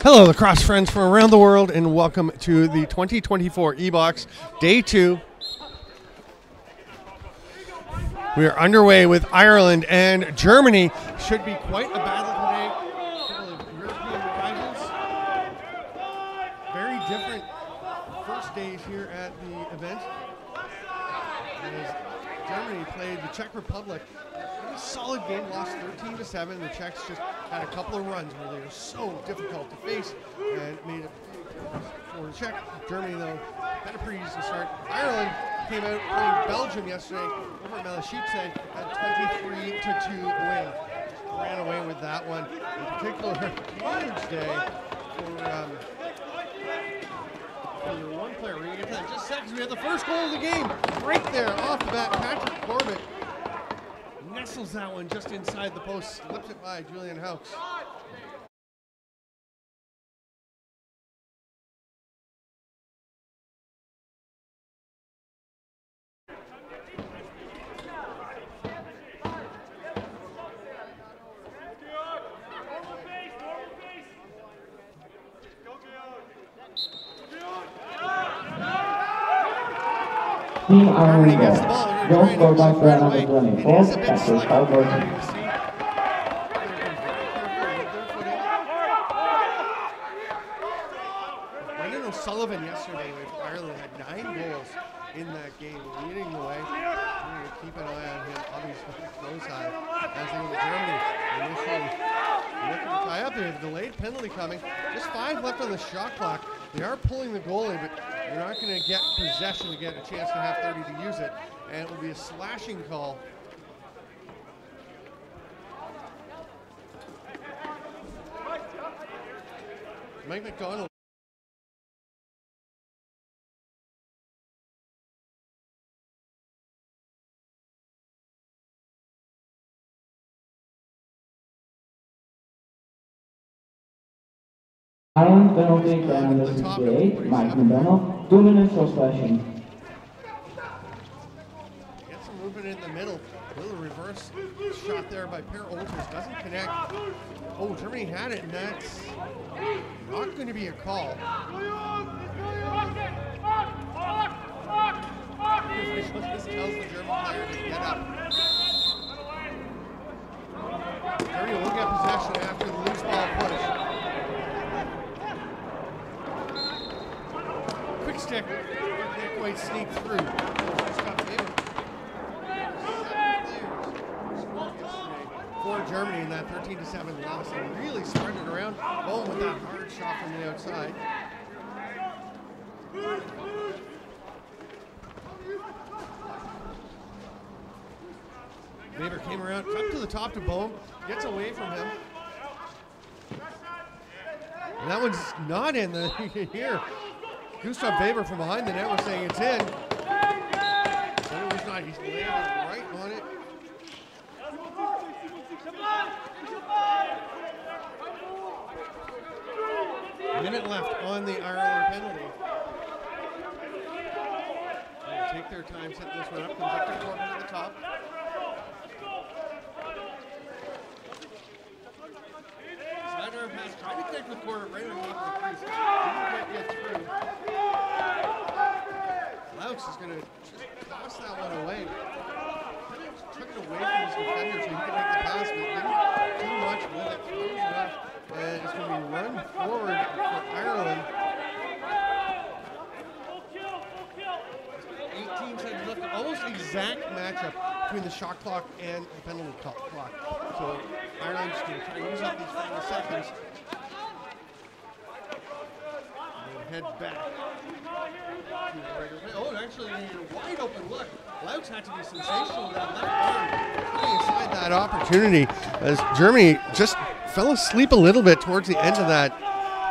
Hello, lacrosse friends from around the world, and welcome to the 2024 EBOX Day 2. We are underway with Ireland and Germany. Should be quite a battle today. A couple of European rivals. Very different first days here at the event. As Germany played the Czech Republic. A solid game, lost 13-7. The Czechs just had a couple of runs where they were so difficult to face and made it for the Czech. Germany, though, had a pretty easy start. Ireland came out playing Belgium yesterday over at Malachite, had 23-2 win. Ran away with that one. In particular, huge day for the one player. We're going to get to that in just seconds. We had the first goal of the game right there off the bat. Patrick Corbett nestles that one just inside the post, slips it by Julian Haux. Team Ireland ball. Goal scored by player number 24, Patrick Corbett. Sullivan yesterday with Ireland had 9 goals in that game, leading the way. We're going to keep an eye on him, obviously, close eye, as they were Germany initially looking to tie up. They have a delayed penalty coming. Just 5 left on the shot clock. They are pulling the goalie, but they're not going to get possession to get a chance to have 30 to use it, and it will be a slashing call. Mike McDonald. Ireland penalty, player number 68, Mike McDonald, 2 minutes for slashing. Get some movement in the middle. Little reverse shot there by Per Olters. Doesn't connect. Oh, Germany had it, and that's not going to be a call. This tells the German player to get up. Germany will get possession after the loose ball push. Quick stick, can't quite sneak through. For Germany in that 13-7 loss, and really started around home with that hard shot from the outside. Weber came around, cut to the top to Bohm, gets away from him. And that one's not in. You can hear Gustav Weber from behind the net was saying it's in. But it was not. He's landed right on it. A minute left on the Ireland penalty. They'll take their time, set this one up. Comes up to Corbin at the top. Snyder pass, tried to connect with Corbin right on top of the crease. Didn't quite get through. Laux is going to just toss that one away. Took it away from his defender so he could make the pass, but didn't do much with it. Throws it up, and it's going to be run forward for Ireland. 18 seconds left, almost exact matchup between the shot clock and the penalty clock. So Ireland's going to try to use up these final seconds. Head back. Oh, actually, a wide open look. Laux had to be sensational with that left arm, putting aside that opportunity as Germany just fell asleep a little bit towards the end of that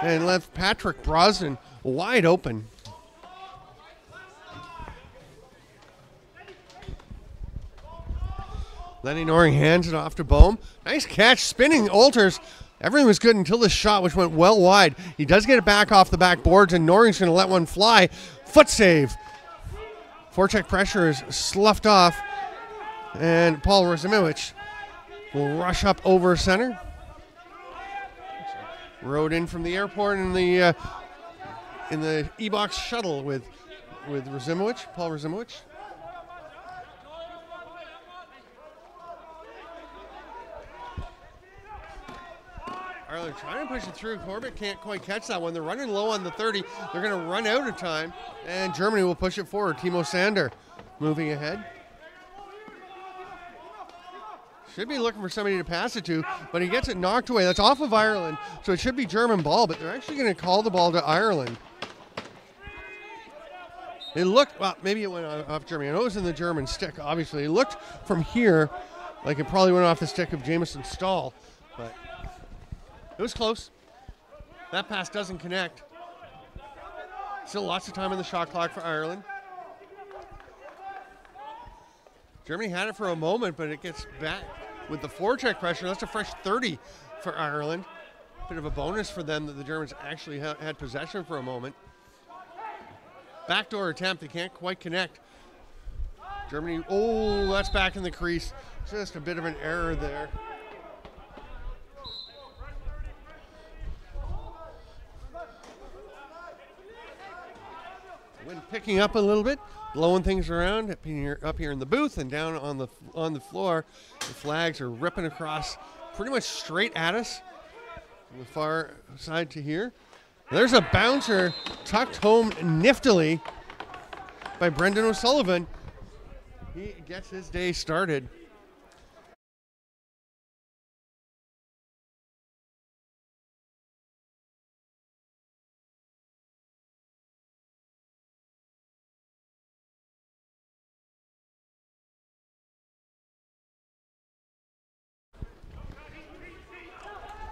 and left Patrick Brosnan wide open. Lenny Noring hands it off to Bohm. Nice catch, spinning Olters. Everything was good until this shot, which went well wide. He does get it back off the backboards, and Noring's going to let one fly. Foot save. Forecheck pressure is sloughed off, and Paul Rozimowicz will rush up over center. rode in from the airport in the EBOX shuttle with Razimowicz, Paul Razimowicz. Ireland trying to push it through. Corbett can't quite catch that one. They're running low on the 30. They're going to run out of time, and Germany will push it forward. Timo Sander moving ahead. Should be looking for somebody to pass it to, but he gets it knocked away. That's off of Ireland, so it should be German ball, but they're actually going to call the ball to Ireland. It looked, well, maybe it went off Germany. I know it was in the German stick, obviously. It looked from here like it probably went off the stick of Jamison Stahl, but it was close. That pass doesn't connect. Still lots of time on the shot clock for Ireland. Germany had it for a moment, but it gets back with the forecheck pressure. That's a fresh 30 for Ireland. Bit of a bonus for them that the Germans actually had possession for a moment. Backdoor attempt, they can't quite connect. Germany, oh, that's back in the crease. Just a bit of an error there. Wind picking up a little bit, blowing things around up here in the booth and down on the floor. The flags are ripping across pretty much straight at us from the far side to here. There's a bouncer tucked home niftily by Brendan O'Sullivan. He gets his day started.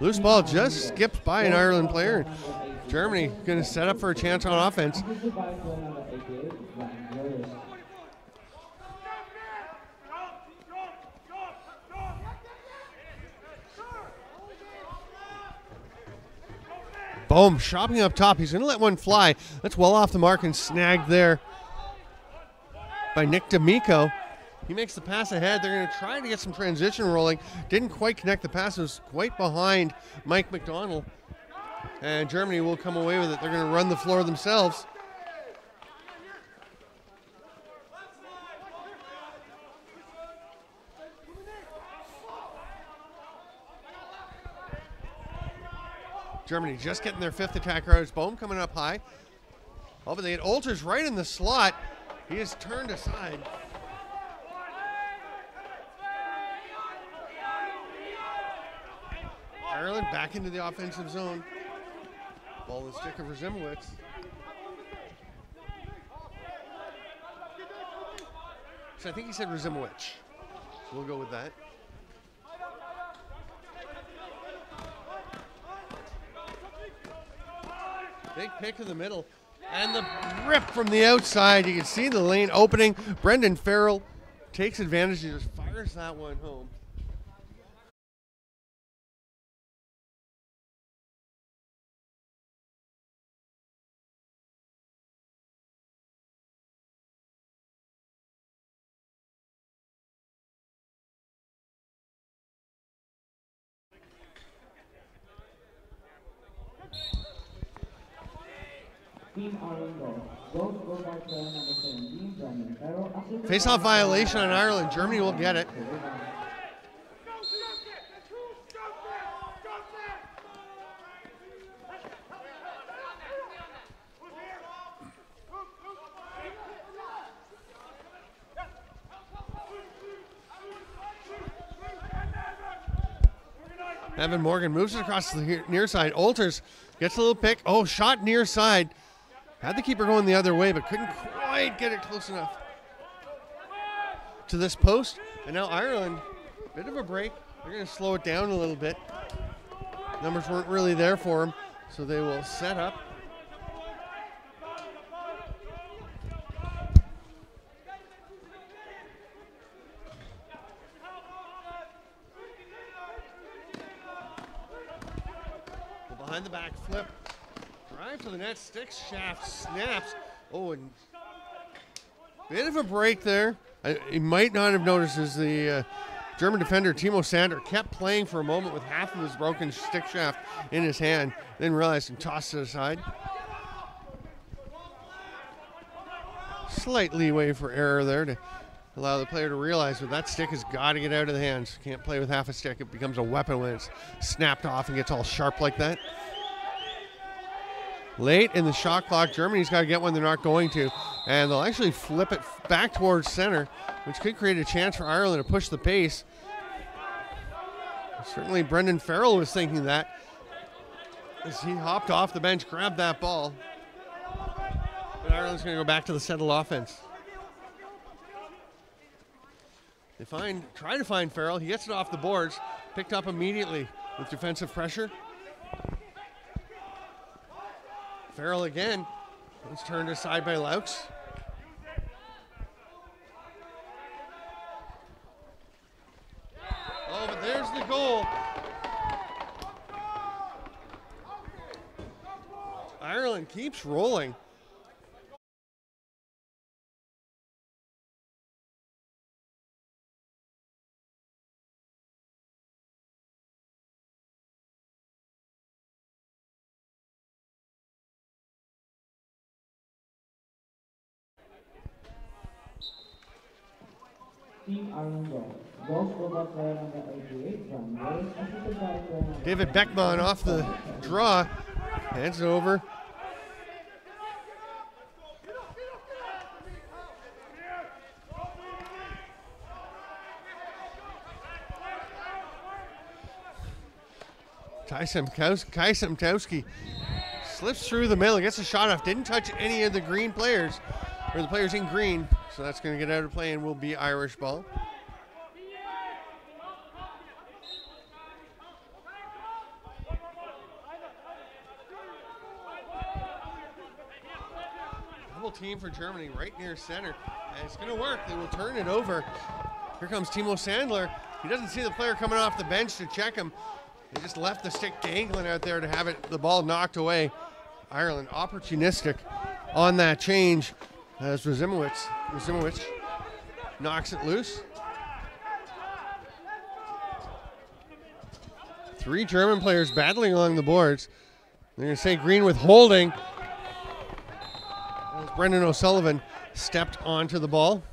Loose ball just skips by an Ireland player. Germany going to set up for a chance on offense. Boom, shopping up top. He's going to let one fly. That's well off the mark and snagged there by Nick D'Amico. He makes the pass ahead. They're going to try to get some transition rolling. Didn't quite connect the pass. It was quite behind Mike McDonald. And Germany will come away with it. They're going to run the floor themselves. Germany just getting their fifth attacker out. It's Bohm coming up high. Oh, but they had Olters right in the slot. He is turned aside. Ireland back into the offensive zone. Ball the stick of Razimowicz. So I think he said Razimowicz. So we'll go with that. Big pick in the middle. And the rip from the outside. You can see the lane opening. Brendan Farrell takes advantage. He just fires that one home. Face-off violation on Ireland. Germany will get it. Evan Morgan moves it across the near side. Olters gets a little pick. Oh, shot near side. Had the keeper going the other way, but couldn't quite get it close enough to this post. And now Ireland, bit of a break. They're going to slow it down a little bit. Numbers weren't really there for them, so they will set up. Behind the back flip. Drive to the net, sticks, shaft, snaps. Oh, and bit of a break there. You might not have noticed as the German defender Timo Sander kept playing for a moment with half of his broken stick shaft in his hand, then realized and tossed it aside. Slight leeway for error there to allow the player to realize that that stick has got to get out of the hands. Can't play with half a stick. It becomes a weapon when it's snapped off and gets all sharp like that. Late in the shot clock, Germany's got to get one they're not going to, and they'll actually flip it back towards center, which could create a chance for Ireland to push the pace. Certainly Brendan Farrell was thinking that as he hopped off the bench, grabbed that ball. But Ireland's going to go back to the settled offense. They try to find Farrell. He gets it off the boards, picked up immediately with defensive pressure. Farrell again. It's turned aside by Laux. Oh, but there's the goal. Ireland keeps rolling. Team Ireland goal. Goal scored by player number 88, John Lewis, assisted by player number David Beckman off the draw. Hands it over. Kaisemtowski slips through the middle, gets a shot off, didn't touch any of the green players, or the players in green, so that's going to get out of play and will be Irish ball. Double team for Germany right near center, and it's going to work. They will turn it over. Here comes Timo Sandler. He doesn't see the player coming off the bench to check him. They just left the stick dangling out there to have the ball knocked away. Ireland opportunistic on that change as Razimowicz knocks it loose. 3 German players battling along the boards. They're going to say green with holding. As Brendan O'Sullivan stepped onto the ball.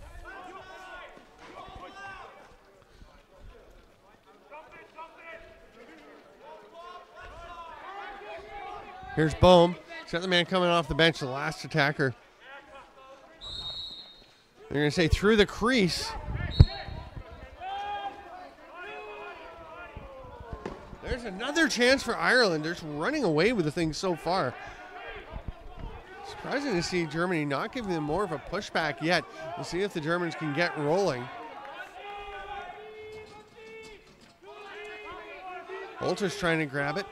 Here's Bohm. He's got the man coming off the bench, the last attacker. They're going to say through the crease. There's another chance for Ireland. They're just running away with the thing so far. Surprising to see Germany not giving them more of a pushback yet. We'll see if the Germans can get rolling. Bolter's trying to grab it.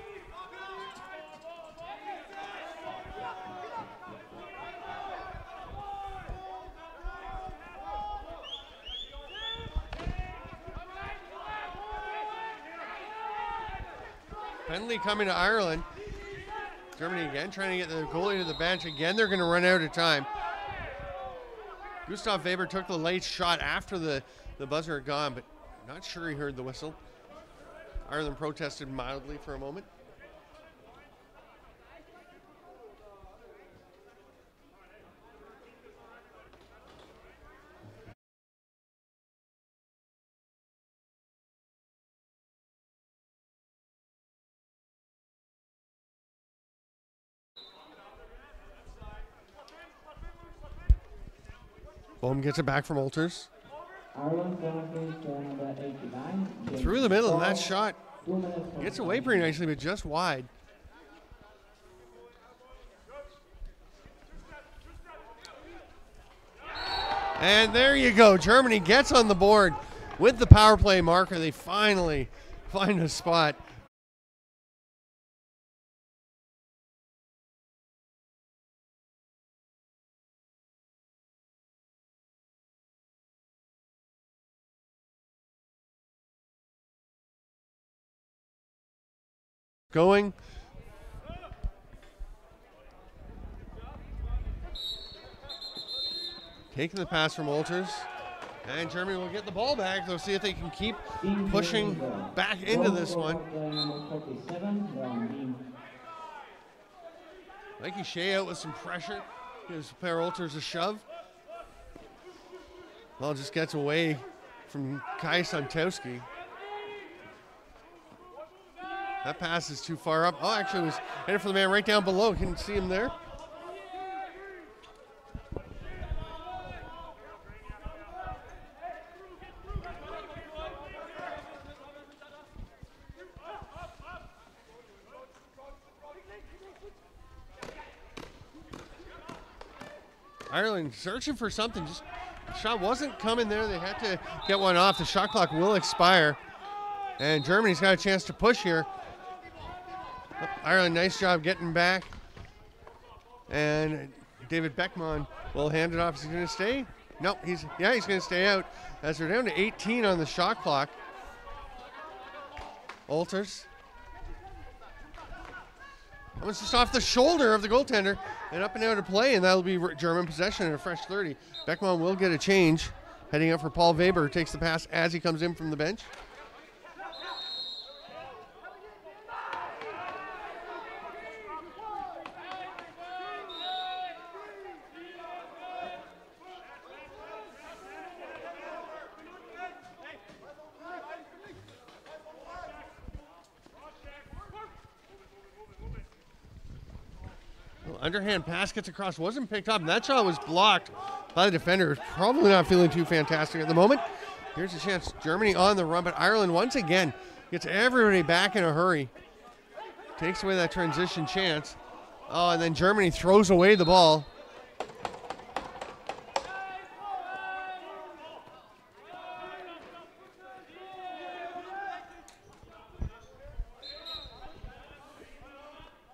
Penalty coming to Ireland. Germany again trying to get the goalie to the bench. Again, they're going to run out of time. Gustav Weber took the late shot after the buzzer had gone, but not sure he heard the whistle. Ireland protested mildly for a moment. Bohm gets it back from Olters. Through the middle, and that shot gets away pretty nicely, but just wide. And there you go. Germany gets on the board with the power play marker. They finally find a spot. Going. Taking the pass from Olters. And Germany will get the ball back. They'll see if they can keep pushing back into this one. Mikey Shea out with some pressure. Gives Per Olters a shove. Ball just gets away from Kai Santowski. That pass is too far up. Oh, actually, it was headed for the man right down below. Can you see him there? Ireland searching for something. Just shot wasn't coming there. They had to get one off. The shot clock will expire. And Germany's got a chance to push here. Ireland, nice job getting back. And David Beckman will hand it off. Is he going to stay? Nope. He's going to stay out as they're down to 18 on the shot clock. Olters. That was just off the shoulder of the goaltender and up and out of play, and that'll be German possession and a fresh 30. Beckman will get a change. Heading up for Paul Weber, who takes the pass as he comes in from the bench. Underhand pass gets across, wasn't picked up, and that shot was blocked by the defender. Probably not feeling too fantastic at the moment. Here's a chance. Germany on the run, but Ireland once again gets everybody back in a hurry. Takes away that transition chance. Oh, and then Germany throws away the ball.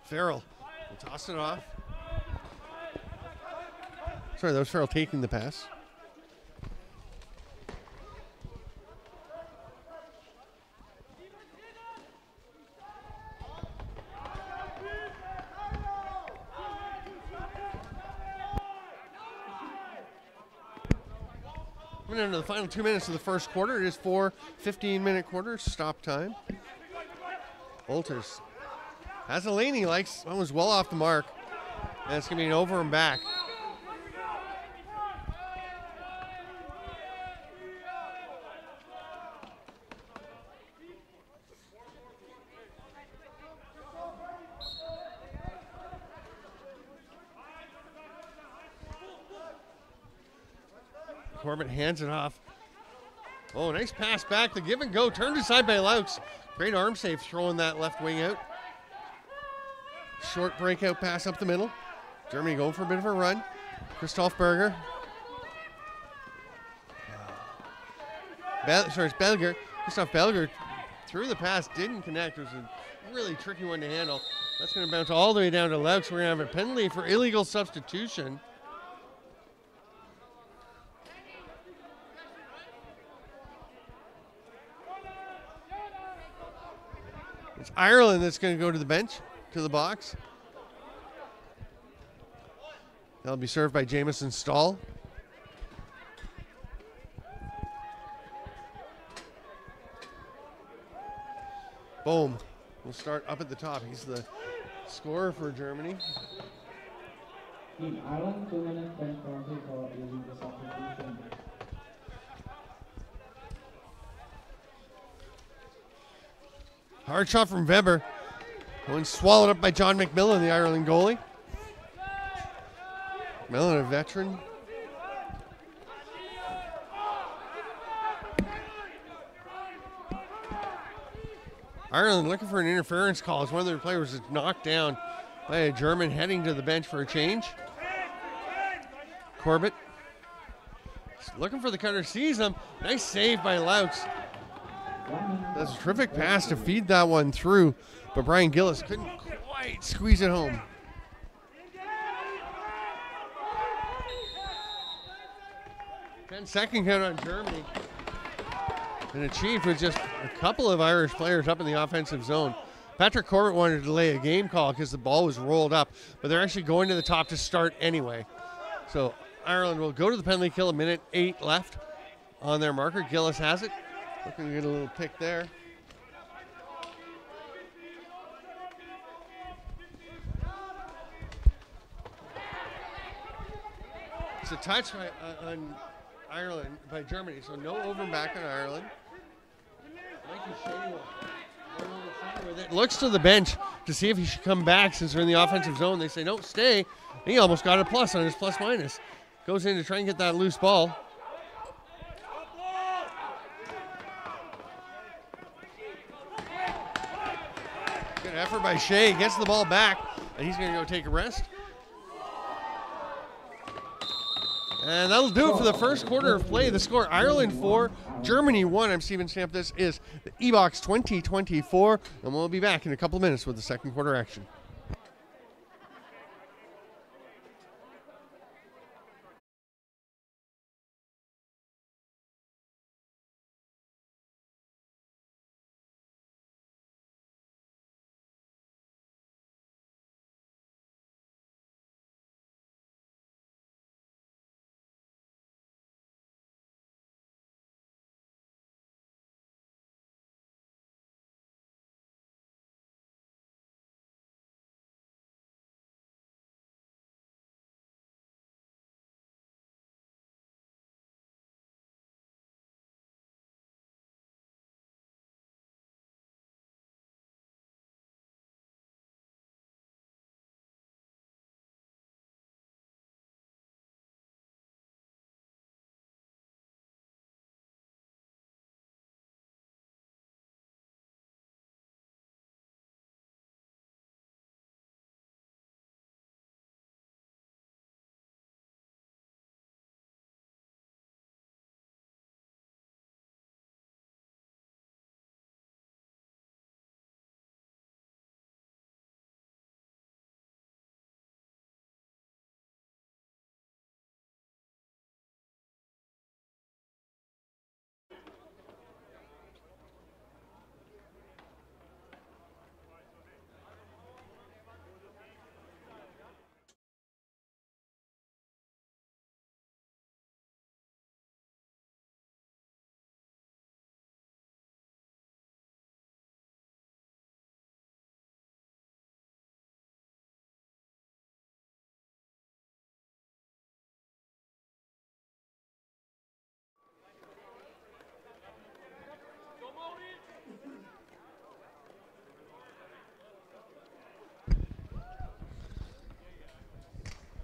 Farrell will toss it off. Sorry, that was Farrell taking the pass. Coming into the final 2 minutes of the first quarter. It is 4 15-minute quarters. Stop time. Olters has a lane he likes. One was well off the mark. And it's going to be an over and back. Corbett hands it off. Oh, nice pass back. The give and go. Turned aside by Laux. Great arm save throwing that left wing out. Short breakout pass up the middle. Germany going for a bit of a run. Christoph Berger. It's Belger. Christoph Belger threw the pass, didn't connect. It was a really tricky one to handle. That's going to bounce all the way down to Laux. We're going to have a penalty for illegal substitution. It's Ireland that's going to go to the bench, to the box. That'll be served by Jamison Stahl. Boom. We'll start up at the top. He's the scorer for Germany. Team Ireland, 2 minutes, 10 penalty for illegal substitution. Hard shot from Weber. One swallowed up by John McMillan, the Ireland goalie. McMillan, a veteran. Ireland looking for an interference call as one of their players is knocked down by a German heading to the bench for a change. Corbett looking for the cutter, sees him. Nice save by Laux. That's a terrific pass to feed that one through, but Brian Gillis couldn't quite squeeze it home. Second count on Germany. And achieved with just a couple of Irish players up in the offensive zone. Patrick Corbett wanted to delay a game call because the ball was rolled up, but they're actually going to the top to start anyway. So Ireland will go to the penalty kill, a minute 8 left. on their marker. Gillis has it. Looking to get a little pick there. It's a touch on Ireland by Germany, so no over and back on Ireland. Mikey Shea looks to the bench to see if he should come back since they're in the offensive zone. They say, no, stay. He almost got a plus on his plus-minus. Goes in to try and get that loose ball. Good effort by Shea. Gets the ball back, and he's going to go take a rest. And that'll do it for the first quarter of play. The score, Ireland 4, Germany 1. I'm Steven Stamp. This is the EBOX 2024, and we'll be back in a couple of minutes with the second quarter action.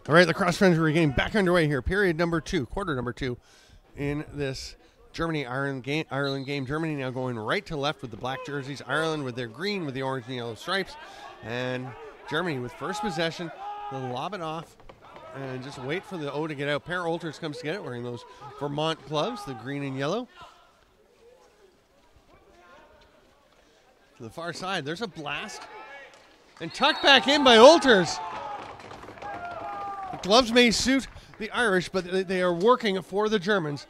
All right, the Cross Friends are getting back underway here. Period number 2, quarter number 2 in this Germany-Ireland game. Germany now going right to left with the black jerseys. Ireland with their green with the orange and yellow stripes. And Germany with first possession. They'll lob it off and just wait for the O to get out. Per Olters comes to get it wearing those Vermont gloves, the green and yellow. To the far side, there's a blast. And tucked back in by Olters. The gloves may suit the Irish, but they are working for the Germans.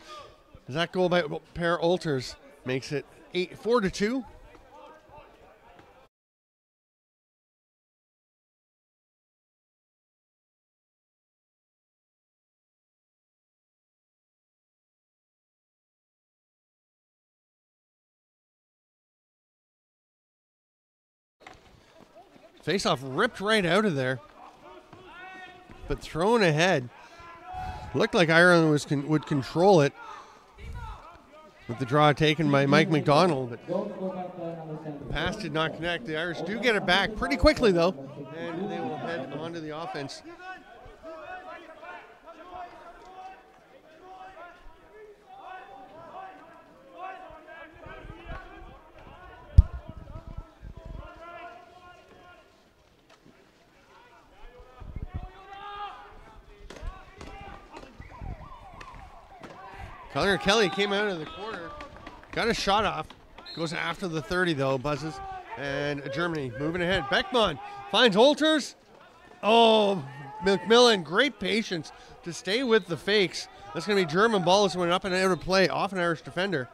As that goal by Per Olters makes it 4-2. Face-off ripped right out of there, but thrown ahead. Looked like Ireland would control it with the draw taken by Mike McDonald. But the pass did not connect. The Irish do get it back pretty quickly, though, and they will head onto the offense. Connor Kelly came out of the corner, got a shot off, goes after the 30 though, buzzes, and Germany moving ahead. Beckman finds Olters. Oh, McMillan, great patience to stay with the fakes. That's going to be German ball is went up and out of play off an Irish defender.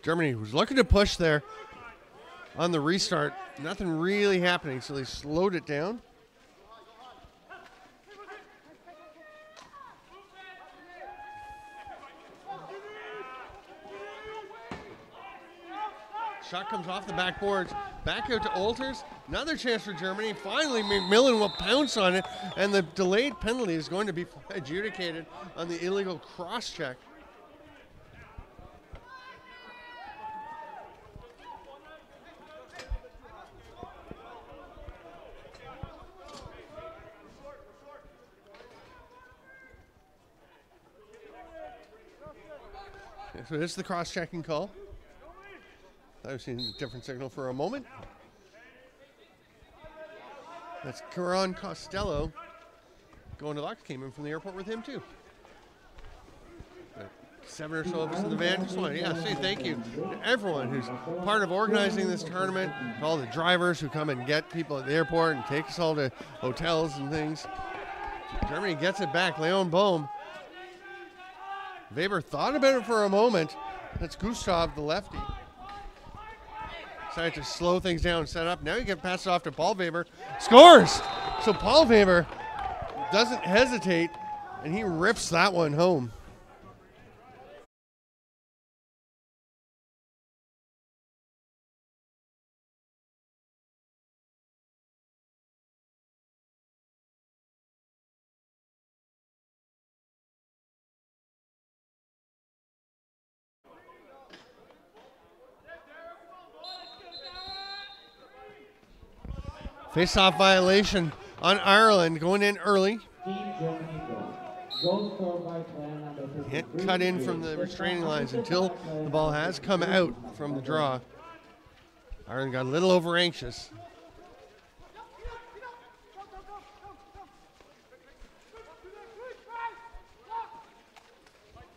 Germany was looking to push there on the restart. Nothing really happening, so they slowed it down. Shot comes off the backboards, back out to Olters. Another chance for Germany. Finally, McMillan will pounce on it, and the delayed penalty is going to be adjudicated on the illegal cross check. So this is the cross-checking call. I've seen a different signal for a moment. That's Caron Costello going to Lux. Came in from the airport with him too. 7 or so of us in the van. Just want to say thank you to everyone who's part of organizing this tournament, all the drivers who come and get people at the airport and take us all to hotels and things. Germany gets it back. Leon Bohm. Weber thought about it for a moment. That's Gustav, the lefty. Decided to slow things down and set up. Now you can pass it off to Paul Weber. Scores! So Paul Weber doesn't hesitate, and he rips that one home. Face-off violation on Ireland going in early. Hit cut in from the restraining lines until the ball has come out from the draw. Ireland got a little over anxious.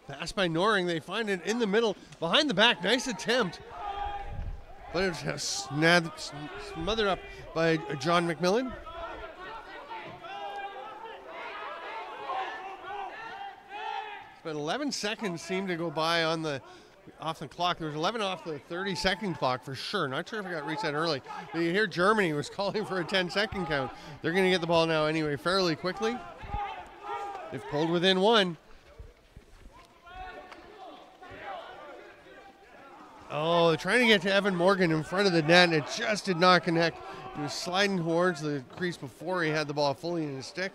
Pass by Noring. They find it in the middle, behind the back. Nice attempt. But it was smothered up by John McMillan. But 11 seconds seemed to go by on off the clock. There was 11 off the 30-second clock for sure. Not sure if it got reset early. But you hear Germany was calling for a 10-second count. They're going to get the ball now anyway fairly quickly. They've pulled within one. Oh, they're trying to get to Evan Morgan in front of the net, and it just did not connect. He was sliding towards the crease before he had the ball fully in his stick.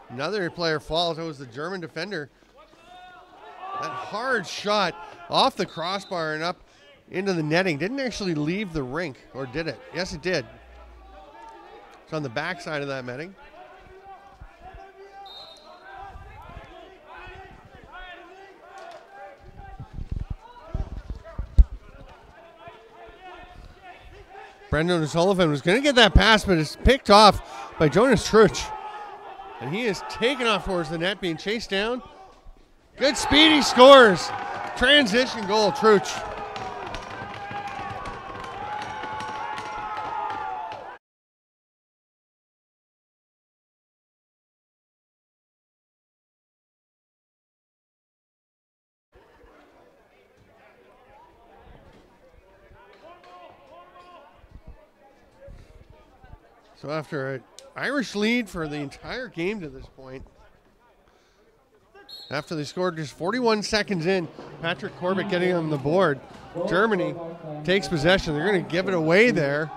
Another player falls. It was the German defender. That hard shot off the crossbar and up into the netting. Didn't actually leave the rink, or did it? Yes, it did. It's on the back side of that netting. Brendan O'Sullivan was going to get that pass, but it's picked off by Jonas Truch. And he is taken off towards the net, being chased down. Good speed, he scores. Transition goal, Truch. So after an Irish lead for the entire game to this point, after they scored just 41 seconds in, Patrick Corbett getting on the board, Germany takes possession. They're going to give it away there.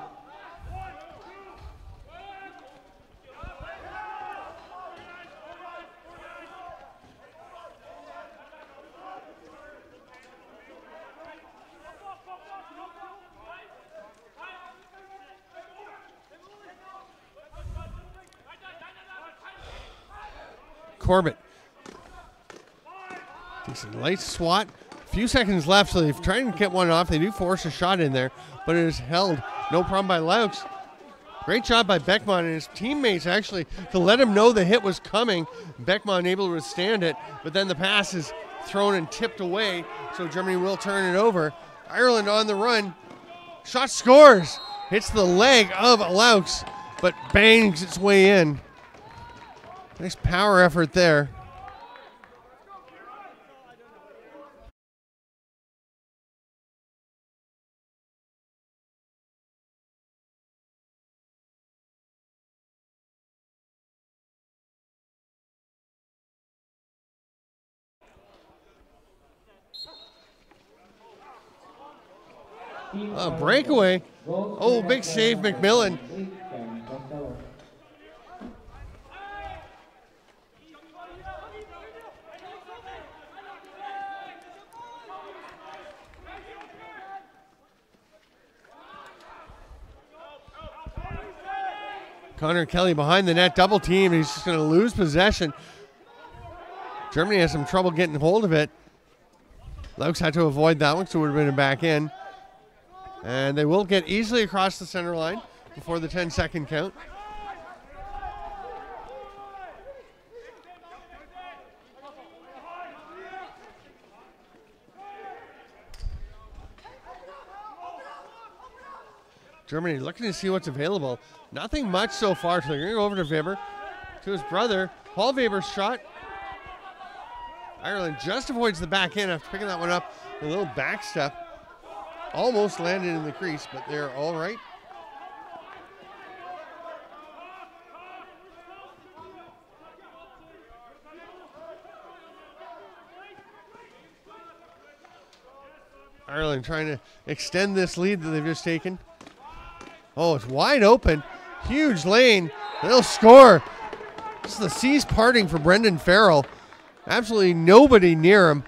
Corbett takes a light swat. A few seconds left, so they've tried to get one off. They do force a shot in there, but it is held. No problem by Laux. Great job by Beckman and his teammates, actually, to let him know the hit was coming. Beckman able to withstand it, but then the pass is thrown and tipped away, so Germany will turn it over. Ireland on the run. Shot scores. Hits the leg of Laux, but bangs its way in. Nice power effort there. Breakaway. Oh, big save, McMillan. Connor Kelly behind the net, double team. He's just going to lose possession. Germany has some trouble getting hold of it. Laux had to avoid that one, so it would have been a back in. And they will get easily across the center line before the 10-second count. Germany looking to see what's available. Nothing much so far, so they're going to go over to Weber, to his brother. Paul Weber's shot. Ireland just avoids the back end after picking that one up. A little back step. Almost landed in the crease, but they're all right. Ireland trying to extend this lead that they've just taken. Oh, it's wide open. Huge lane. They'll score. This is the seas parting for Brendan Farrell. Absolutely nobody near him.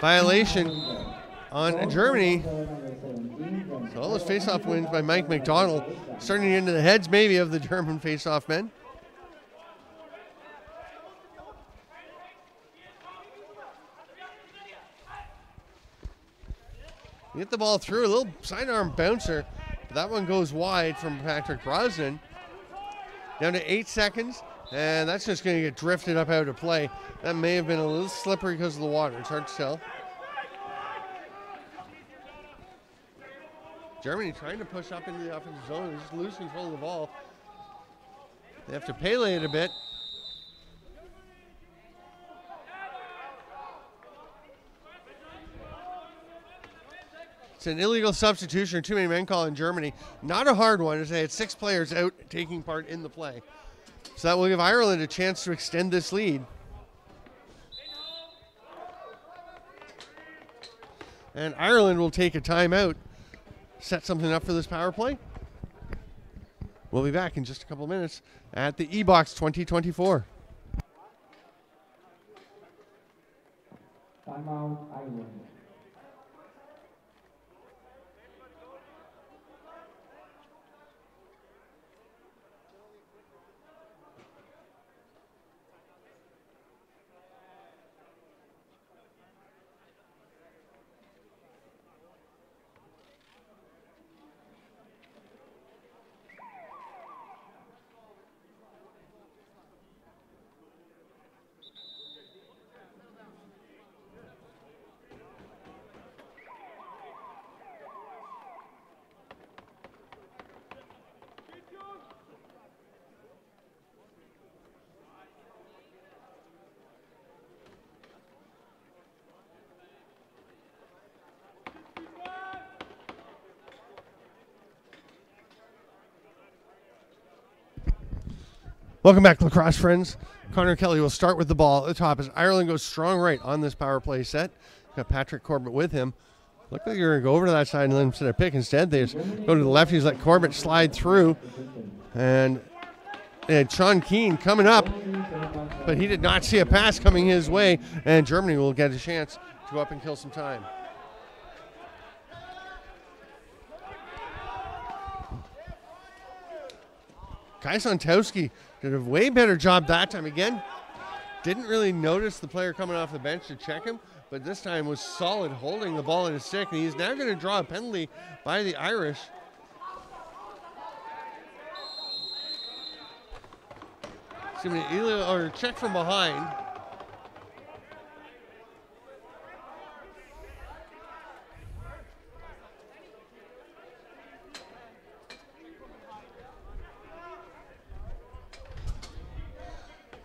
Violation on Germany. So all those face-off wins by Mike McDonald, starting into the heads maybe of the German face-off men. Get the ball through, a little sidearm bouncer, but that one goes wide from Patrick Brosnan. Down to 8 seconds, and that's just going to get drifted up out of play. That may have been a little slippery because of the water. It's hard to tell. Germany trying to push up into the offensive zone. They just lose control of the ball. They have to Pele it a bit. It's an illegal substitution or too many men call in Germany. Not a hard one, as they had 6 players out taking part in the play. So that will give Ireland a chance to extend this lead. And Ireland will take a timeout, set something up for this power play. We'll be back in just a couple minutes at the EBOX 2024. Timeout, Ireland. Welcome back, lacrosse friends. Connor Kelly will start with the ball at the top as Ireland goes strong right on this power play set. Got Patrick Corbett with him. Look like you're going to go over to that side and let him set a pick. Instead, they just go to the lefties, let Corbett slide through. And they had Sean Keane coming up, but he did not see a pass coming his way, and Germany will get a chance to go up and kill some time. Kai Sontowski did a way better job that time. Again, didn't really notice the player coming off the bench to check him, but this time was solid holding the ball in his stick, and he's now going to draw a penalty by the Irish. It's going to be or check from behind.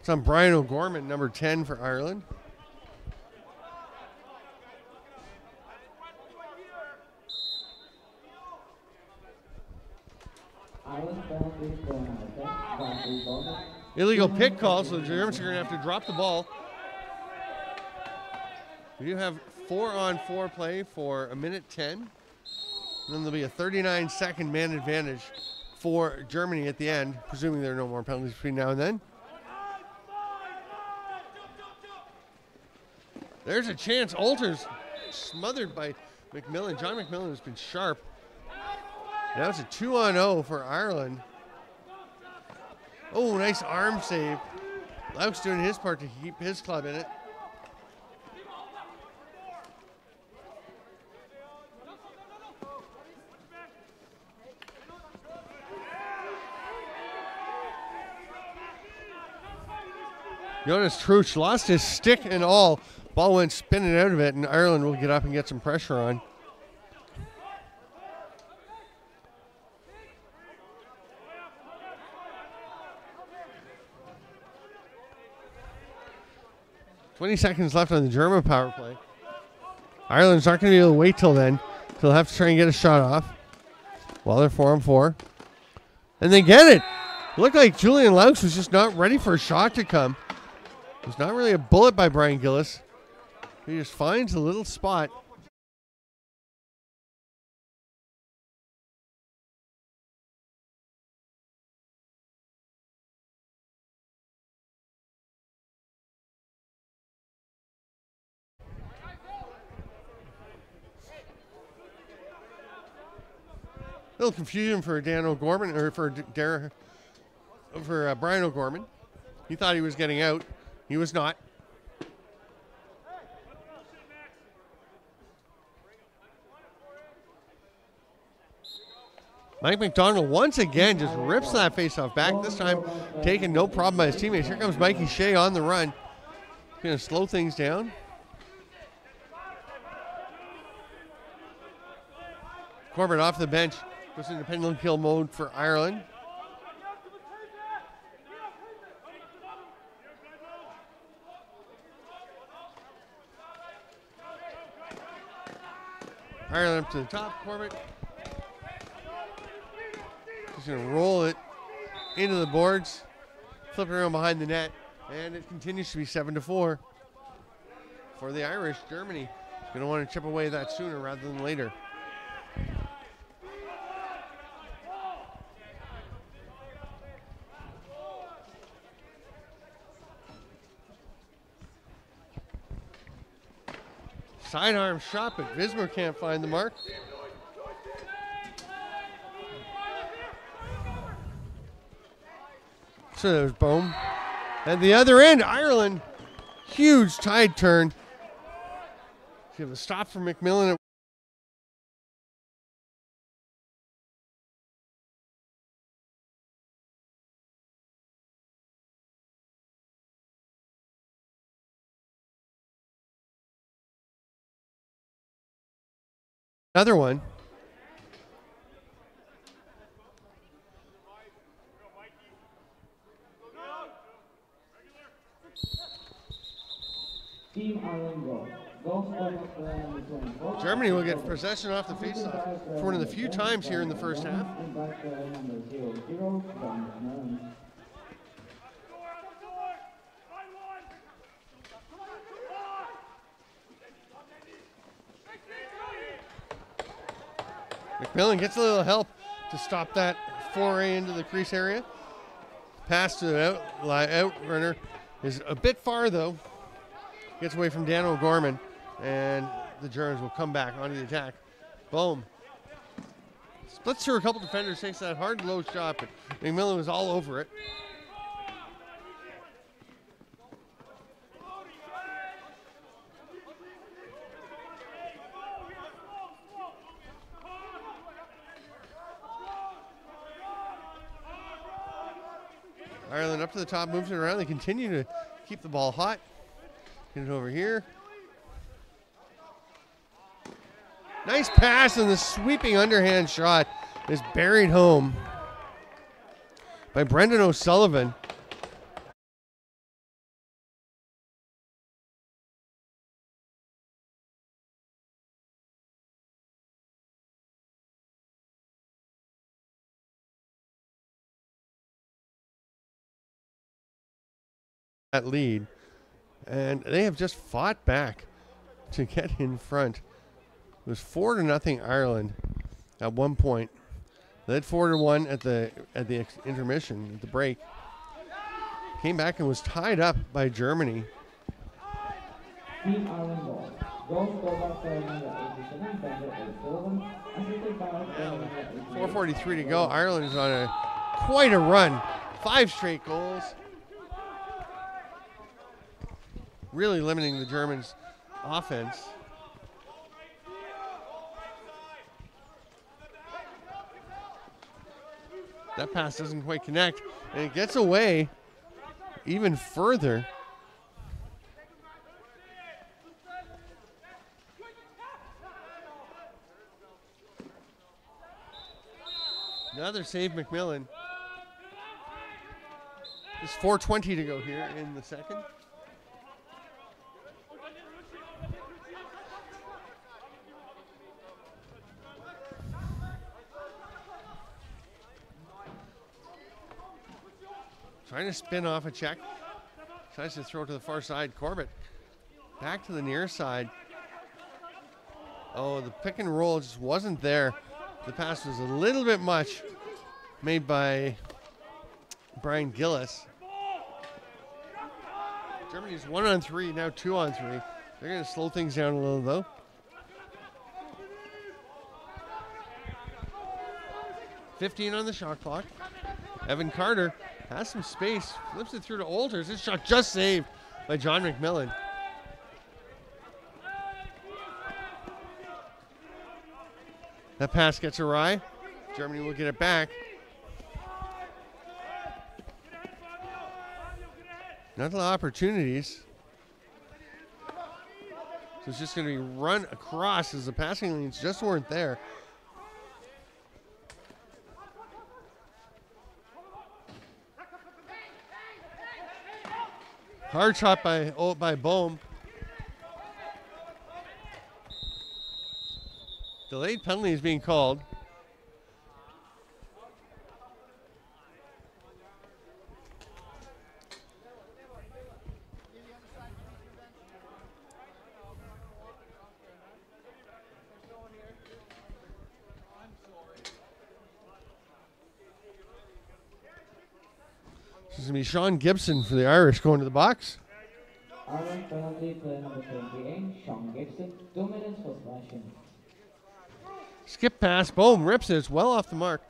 It's on Brian O'Gorman, number 10 for Ireland. Illegal pick call, so the Germans are going to have to drop the ball. We do have 4-on-4 play for 1:10. And then there'll be a 39-second man advantage for Germany at the end, presuming there are no more penalties between now and then. There's a chance. Alter's smothered by McMillan. John McMillan has been sharp. Now it's a 2-on-0 for Ireland. Oh, nice arm save. Lauk's doing his part to keep his club in it. Jonas Truch lost his stick and all. Ball went spinning out of it, and Ireland will get up and get some pressure on. "20 seconds left on the German power play. Ireland's not going to be able to wait till then. They'll have to try and get a shot off. Well, they're 4-on-4. And they get it. It looked like Julian Laux was just not ready for a shot to come. It was not really a bullet by Brian Gillis. He just finds a little spot. Little confusion for Dan O'Gorman, or for Brian O'Gorman. He thought he was getting out. He was not. Mike McDonald once again just rips that faceoff back. This time taken no problem by his teammates. Here comes Mikey Shea on the run. He's going to slow things down. Corbett off the bench. Goes into pendulum kill mode for Ireland. Ireland up to the top. Corbett just going to roll it into the boards, flip it around behind the net, and it continues to be 7-4 for the Irish. Germany going to want to chip away that sooner rather than later. Sidearm shot, but Vismer can't find the mark. So there's Bohm. At the other end, Ireland, huge tide turn. You have a stop from McMillan. Another one. Germany will get possession off the faceoff for one of the few times here in the first half. McMillan gets a little help to stop that foray into the crease area. Pass to the out runner is a bit far though. Gets away from Dan O'Gorman, and the Germans will come back onto the attack. Boom. Splits through a couple defenders, takes that hard low shot, but McMillan was all over it. Ireland up to the top, moves it around. They continue to keep the ball hot. Get it over here. Nice pass, and the sweeping underhand shot is buried home by Brendan O'Sullivan. that lead. And they have just fought back to get in front. It was 4-0 Ireland at one point. Led 4-1 at the intermission, at the break. Came back and was tied up by Germany. Team Ireland ball. Goal scored by player number 87, Bender O'Sullivan. Assisted by player number 88. 4:43 to go. Ireland is on quite a run. 5 straight goals. Really limiting the Germans' offense. That pass doesn't quite connect, and it gets away even further. Another save, McMillan. There's 4:20 to go here in the second. Trying to spin off a check. Tries to throw it to the far side. Corbett back to the near side. Oh, the pick and roll just wasn't there. The pass was a little bit much made by Brian Gillis. Germany's 1-on-3, now 2-on-3. They're going to slow things down a little, though. .15 on the shot clock. Evan Carter has some space, flips it through to Olters. This shot just saved by John McMillan. That pass gets awry. Germany will get it back. Not a lot of opportunities. So it's just going to be run across as the passing lanes just weren't there. Hard shot by Bohm. Delayed penalty is being called. This is going to be Sean Gibson for the Irish going to the box. Ireland penalty, player number 28, Sean Gibson. 2 minutes for slashing. Skip pass, Bohm rips it. It's well off the mark.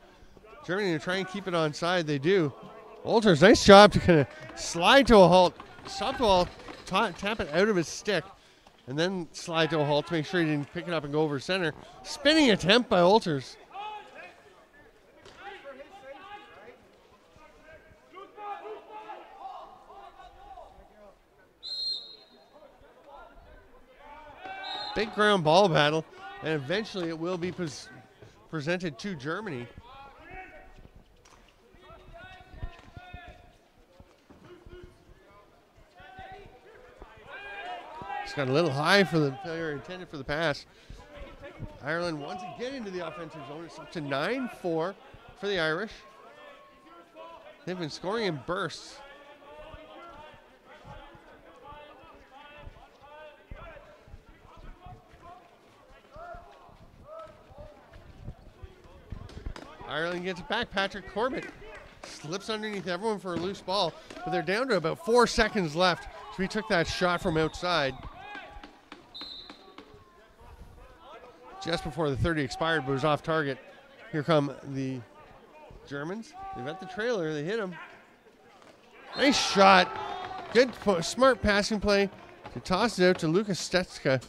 Germany to try and keep it onside. They do. Olters, nice job to kind of slide to a halt, stop to a halt, tap it out of his stick, and then slide to a halt to make sure he didn't pick it up and go over center. Spinning attempt by Olters. Big ground ball battle, and eventually it will be presented to Germany. It's got a little high for the player intended for the pass. Ireland once again into the offensive zone. It's up to 9-4 for the Irish. They've been scoring in bursts. Ireland gets it back. Patrick Corbett slips underneath everyone for a loose ball, but they're down to about 4 seconds left. So he took that shot from outside just before the 30 expired, but was off target. Here come the Germans. They've got the trailer. They hit him. Nice shot. Good, smart passing play to toss it out to Luis Stetska.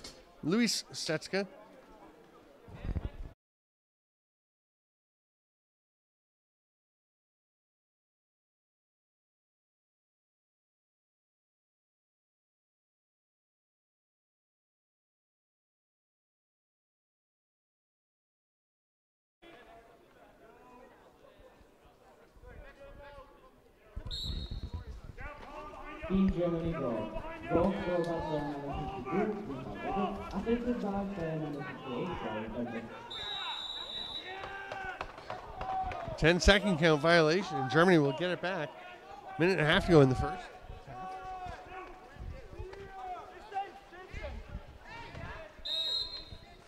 Team Germany goal. Goal scored by player number 52, assisted by player number 58, 10-second count violation, and Germany will get it back. Minute and a half to go in the first.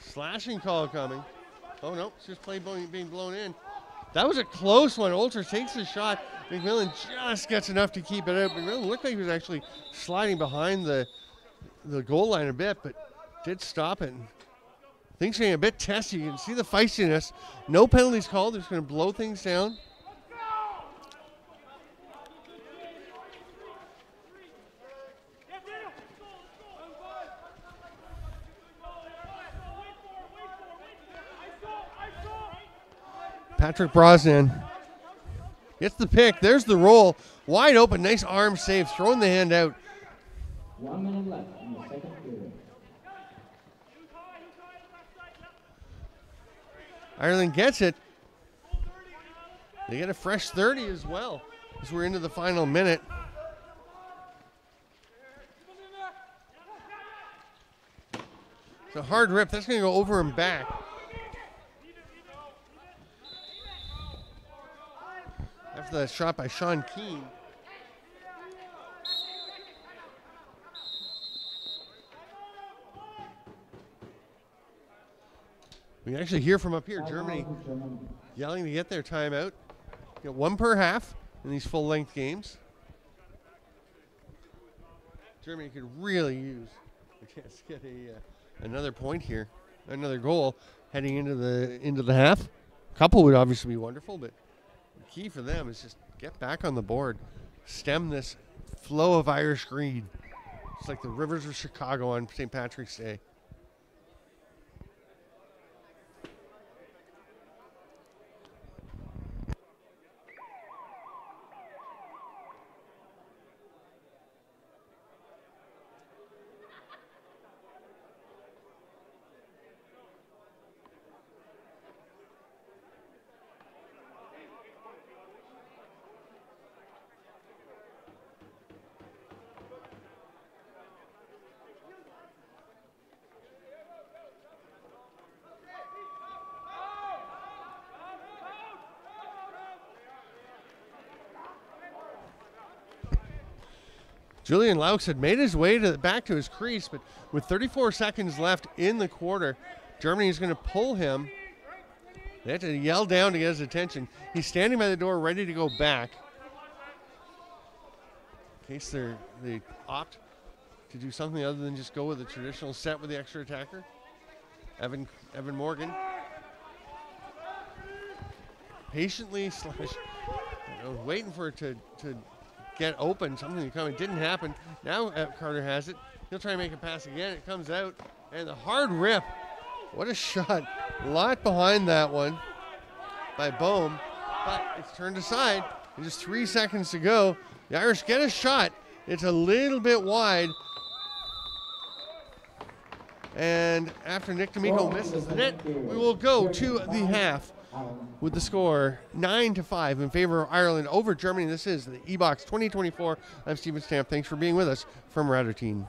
Slashing call coming. Oh, no, it's just play being blown in. That was a close one. Olter takes the shot. McMillan just gets enough to keep it out. McMillan looked like he was actually sliding behind the goal line a bit, but did stop it. Things getting a bit testy. You can see the feistiness. No penalties called. They're just going to blow things down. Patrick Brosnan gets the pick. There's the roll. Wide open. Nice arm save. Throwing the hand out. 1 minute left in the second period. Ireland gets it. They get a fresh 30 as well as we're into the final minute. It's a hard rip. That's going to go over and back. After that shot by Sean Keane. We can actually hear from up here, Germany yelling to get their timeout. Got one per half in these full-length games. Germany could really use a chance to get another point here, another goal heading into the half. A couple would obviously be wonderful, but the key for them is just get back on the board, stem this flow of Irish greed. It's like the rivers of Chicago on St. Patrick's Day. Julian Laux had made his way back to his crease, but with 34 seconds left in the quarter, Germany is going to pull him. They have to yell down to get his attention. He's standing by the door ready to go back in case they opt to do something other than just go with the traditional set with the extra attacker. Evan Morgan patiently waiting for it to get open, something to come. It didn't happen. Now Carter has it. He'll try and make a pass again. It comes out, and the hard rip. What a shot. A lot behind that one by Bohm, but it's turned aside. And just 3 seconds to go. The Irish get a shot. It's a little bit wide. And after Nick D'Amico misses the net, we will go to the half with the score 9-5 in favor of Ireland over Germany. This is the EBOX 2024. I'm Steven Stamp. Thanks for being with us from Radotín.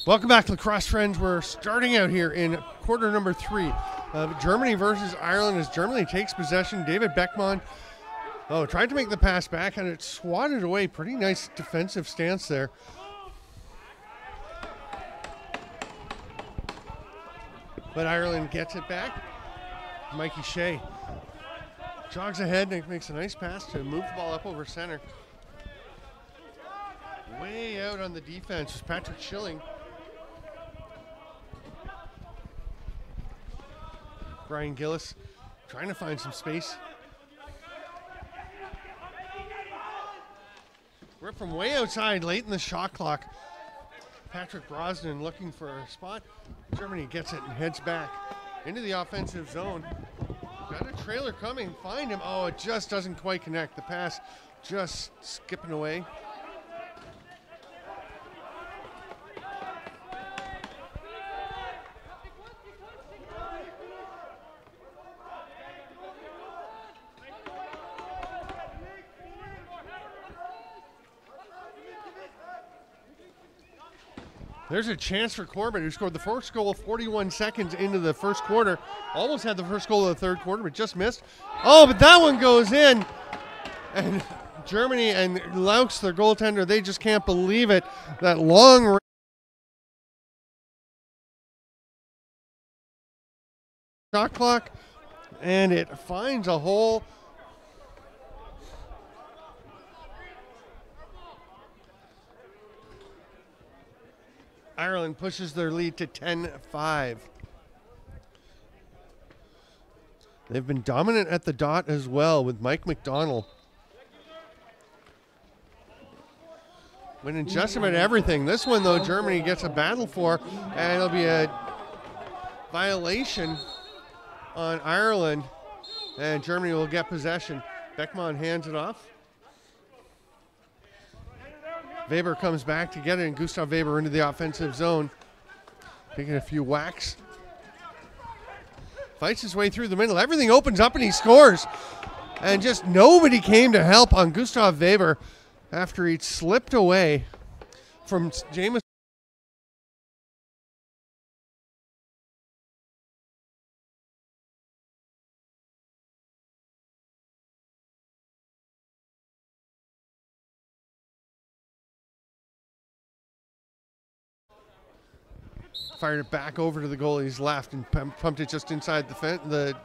Welcome back to Lacrosse, friends. We're starting out here in quarter number 3 of Germany versus Ireland as Germany takes possession. David Beckmann, tried to make the pass back and it swatted away. Pretty nice defensive stance there. But Ireland gets it back. Mikey Shea jogs ahead and makes a nice pass to move the ball up over center. Way out on the defense is Patrick Schilling. Brian Gillis trying to find some space. We're up from way outside late in the shot clock. Patrick Brosnan looking for a spot. Germany gets it and heads back into the offensive zone. Got a trailer coming, find him. Oh, it just doesn't quite connect. The pass just skipping away. There's a chance for Corbett, who scored the first goal 41 seconds into the first quarter. Almost had the first goal of the third quarter, but just missed. Oh, but that one goes in. And Germany and Laux, their goaltender, they just can't believe it. That long shot clock, and it finds a hole. Ireland pushes their lead to 10-5. They've been dominant at the dot as well with Mike McDonald. Winning just about everything. This one, though, Germany gets a battle for, and it'll be a violation on Ireland, and Germany will get possession. Beckmann hands it off. Weber comes back to get it, and Gustav Weber into the offensive zone. Taking a few whacks. Fights his way through the middle. Everything opens up, and he scores. And just nobody came to help on Gustav Weber after he'd slipped away from James. Fired it back over to the goalie's left and pumped it just inside the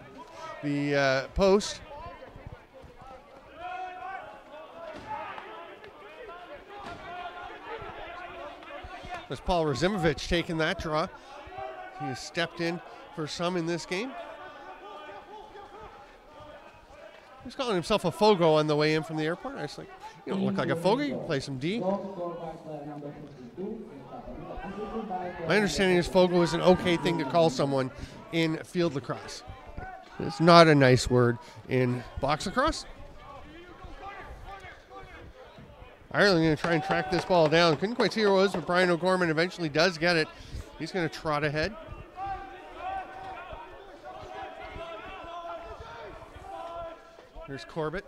post. There's Paul Razimovich taking that draw. He has stepped in for some in this game. He's calling himself a Fogo on the way in from the airport. I was like, you don't look like a Fogo, you can play some D. My understanding is Fogo is an okay thing to call someone in field lacrosse. It's not a nice word in box lacrosse. Ireland going to try and track this ball down. Couldn't quite see who it was, but Brian O'Gorman eventually does get it. He's going to trot ahead. Here's Corbett.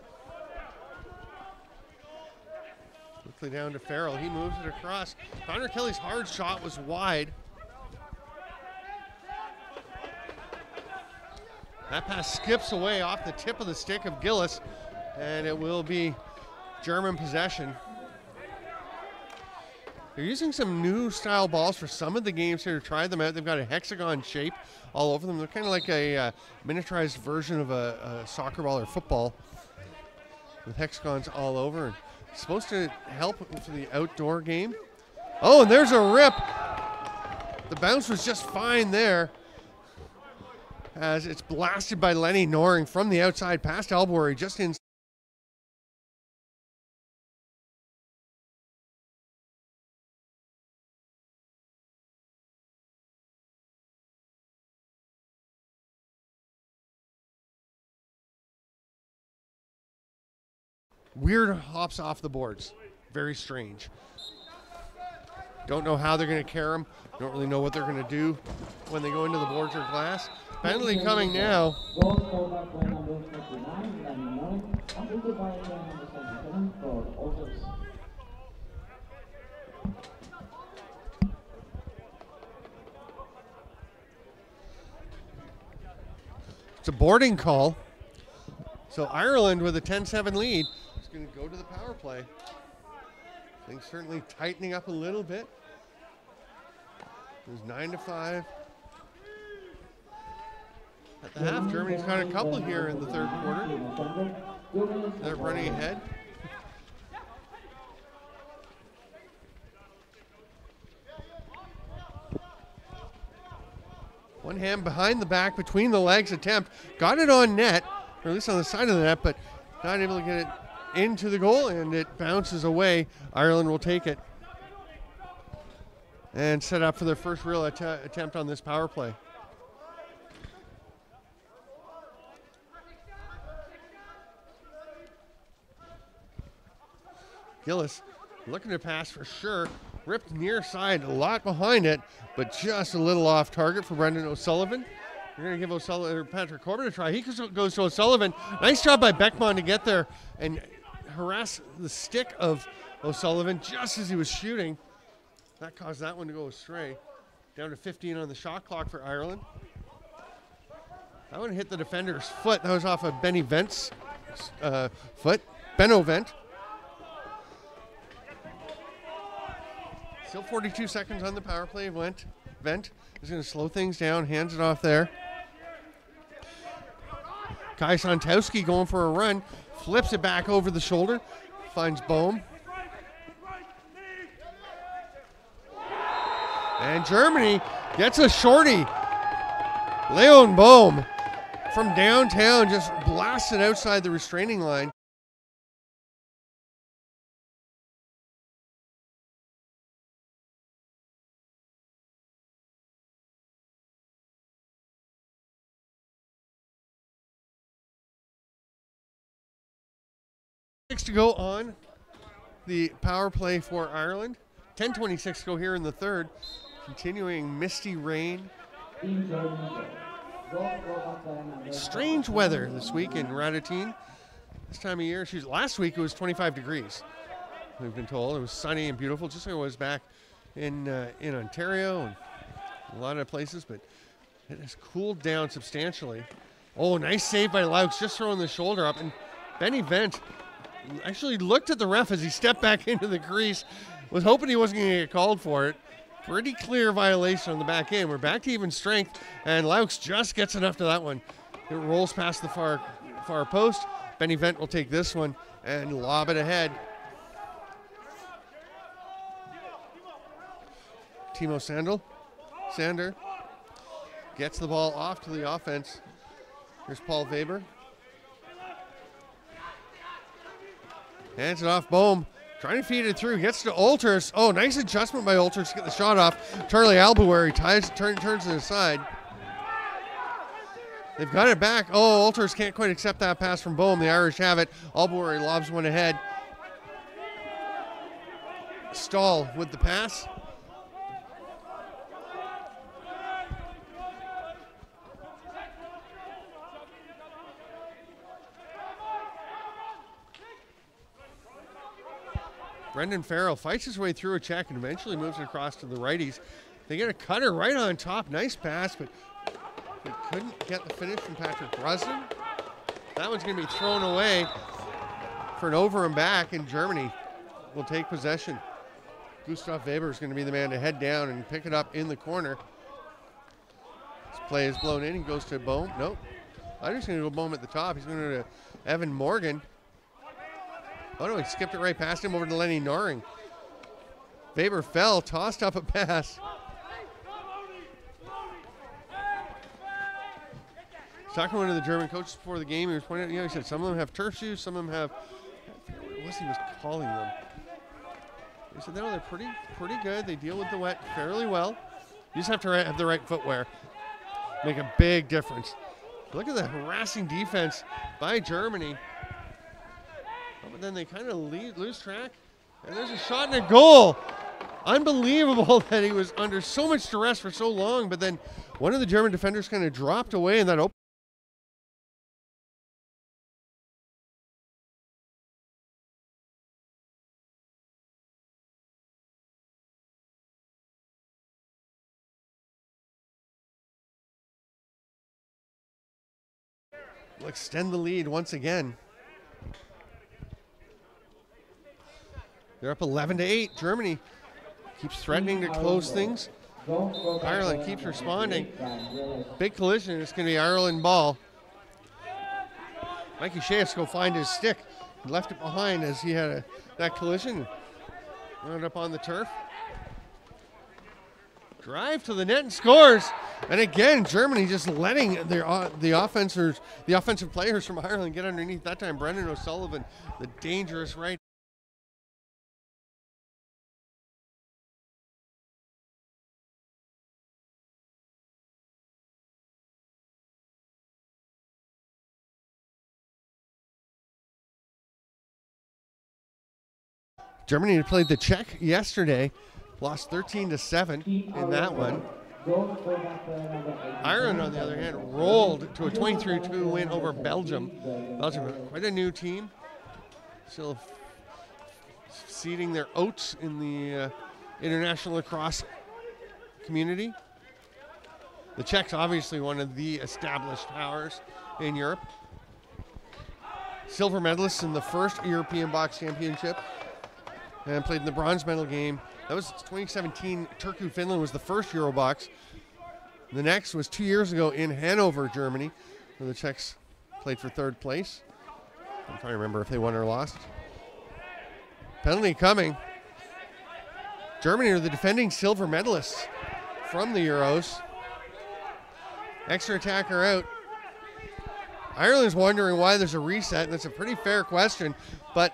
Quickly down to Farrell. He moves it across. Connor Kelly's hard shot was wide. That pass skips away off the tip of the stick of Gillis, and it will be German possession. They're using some new style balls for some of the games here to try them out. They've got a hexagon shape all over them. They're kind of like a miniaturized version of a soccer ball or football with hexagons all over. It's supposed to help for the outdoor game. Oh, and there's a rip. The bounce was just fine there as it's blasted by Lenny Noring from the outside past Albury, just in. Weird hops off the boards. Very strange. Don't know how they're going to carry them. Don't really know what they're going to do when they go into the boards or glass. Penalty coming now. It's a boarding call. So Ireland with a 10-7 lead is going to go to the power play. Things certainly tightening up a little bit. It was 9-5. At the half, Germany's got a couple here in the third quarter. They're running ahead. One hand behind the back, between the legs attempt. Got it on net, or at least on the side of the net, but not able to get it into the goal, and it bounces away. Ireland will take it and set up for their first real attempt on this power play. Gillis looking to pass for sure. Ripped near side, a lot behind it, but just a little off target for Brendan O'Sullivan. We're going to give O'Sullivan, Patrick Corbett a try. He goes to O'Sullivan. Nice job by Beckman to get there and harass the stick of O'Sullivan just as he was shooting. That caused that one to go astray. Down to 15 on the shot clock for Ireland. That one hit the defender's foot. That was off of Benny Vent's foot. Benno Vent. Still 42 seconds on the power play. Vent is going to slow things down, hands it off there. Kai Sontowski going for a run, flips it back over the shoulder, finds Bohm. And Germany gets a shorty. Leon Bohm from downtown just blasted outside the restraining line. To go on the power play for Ireland. 10:26 to go here in the third. Continuing misty rain. Strange weather this week in Radotín. This time of year, last week it was 25 degrees. We've been told it was sunny and beautiful, just like it was back in Ontario and a lot of places, but it has cooled down substantially. Oh, nice save by Laux, just throwing the shoulder up, and Benny Vent actually looked at the ref as he stepped back into the crease. Was hoping he wasn't going to get called for it. Pretty clear violation on the back end. We're back to even strength, and Laux just gets enough to that one. It rolls past the far post. Benny Vent will take this one and lob it ahead. Timo Sander gets the ball off to the offense. Here's Paul Weber. Hands it off, Bohm. Trying to feed it through. Gets to Olters. Oh, nice adjustment by Olters to get the shot off. Charlie Albuary turns to the side. They've got it back. Oh, Olters can't quite accept that pass from Bohm. The Irish have it. Albuary lobs one ahead. Stahl with the pass. Brendan Farrell fights his way through a check and eventually moves it across to the righties. They get a cutter right on top. Nice pass, but they couldn't get the finish from Patrick Brosnan. That one's going to be thrown away for an over and back, and Germany will take possession. Gustav Weber is going to be the man to head down and pick it up in the corner. This play is blown in. He goes to Bohm. Nope. I'm just going to go Bohm at the top. He's going to go to Evan Morgan. Oh no, he skipped it right past him over to Lenny Naring. Weber fell, tossed up a pass. Talking to one of the German coaches before the game, he was pointing out, he said some of them have turf shoes, some of them have, I forget what it was he was calling them. He said, no, they're pretty good. They deal with the wet fairly well. You just have to have the right footwear. Make a big difference. Look at the harassing defense by Germany. Oh, but then they kind of lose track, and there's a shot and a goal. Unbelievable that he was under so much duress for so long, but then one of the German defenders kind of dropped away in that open. will extend the lead once again. They're up 11-8. Germany keeps threatening to close things. Ireland keeps responding. Big collision. It's going to be Ireland ball. Mikey Shea has to go find his stick. He left it behind as he had that collision. Wound up on the turf. Drive to the net and scores. And again, Germany just letting the offensive players from Ireland get underneath. That time, Brendan O'Sullivan, the dangerous right. Germany played the Czech yesterday, lost 13-7 in that one. Ireland, on the other hand, rolled to a 23-2 win over Belgium. Belgium, quite a new team, still seeding their oats in the international lacrosse community. The Czechs, obviously one of the established powers in Europe. Silver medalists in the first European Box Championship. And played in the bronze medal game. That was 2017. Turku, Finland was the first Eurobox. The next was 2 years ago in Hanover, Germany, where the Czechs played for third place. I'm trying to remember if they won or lost. Penalty coming. Germany are the defending silver medalists from the Euros. Extra attacker out. Ireland's wondering why there's a reset, and that's a pretty fair question, but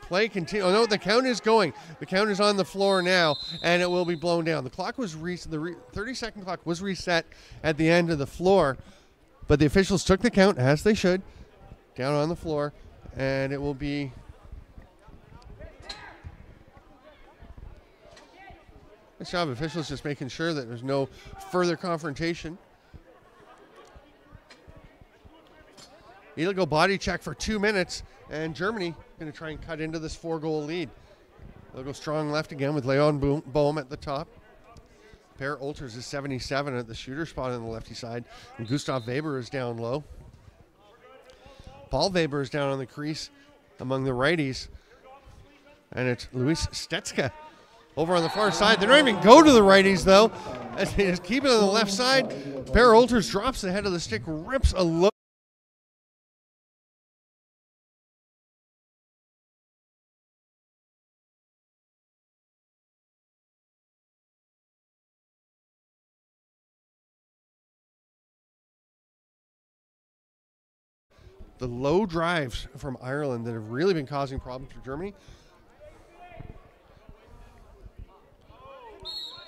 play continue. Oh no, the count is going. The count is on the floor now, and it will be blown down. The clock was the 30-second clock was reset at the end of the floor, but the officials took the count, as they should, down on the floor, and it will be nice job, officials just making sure that there's no further confrontation. Illegal body check for 2 minutes, and Germany going to try and cut into this 4-goal lead. They'll go strong left again with Leon Bohm at the top. Per Olters is 77 at the shooter spot on the lefty side, and Gustav Weber is down low. Paul Weber is down on the crease among the righties, and it's Luis Stetska over on the far side. They don't even go to the righties, though, as they just keep it on the left side. Per Olters drops the head of the stick, rips a low. The low drives from Ireland that have really been causing problems for Germany.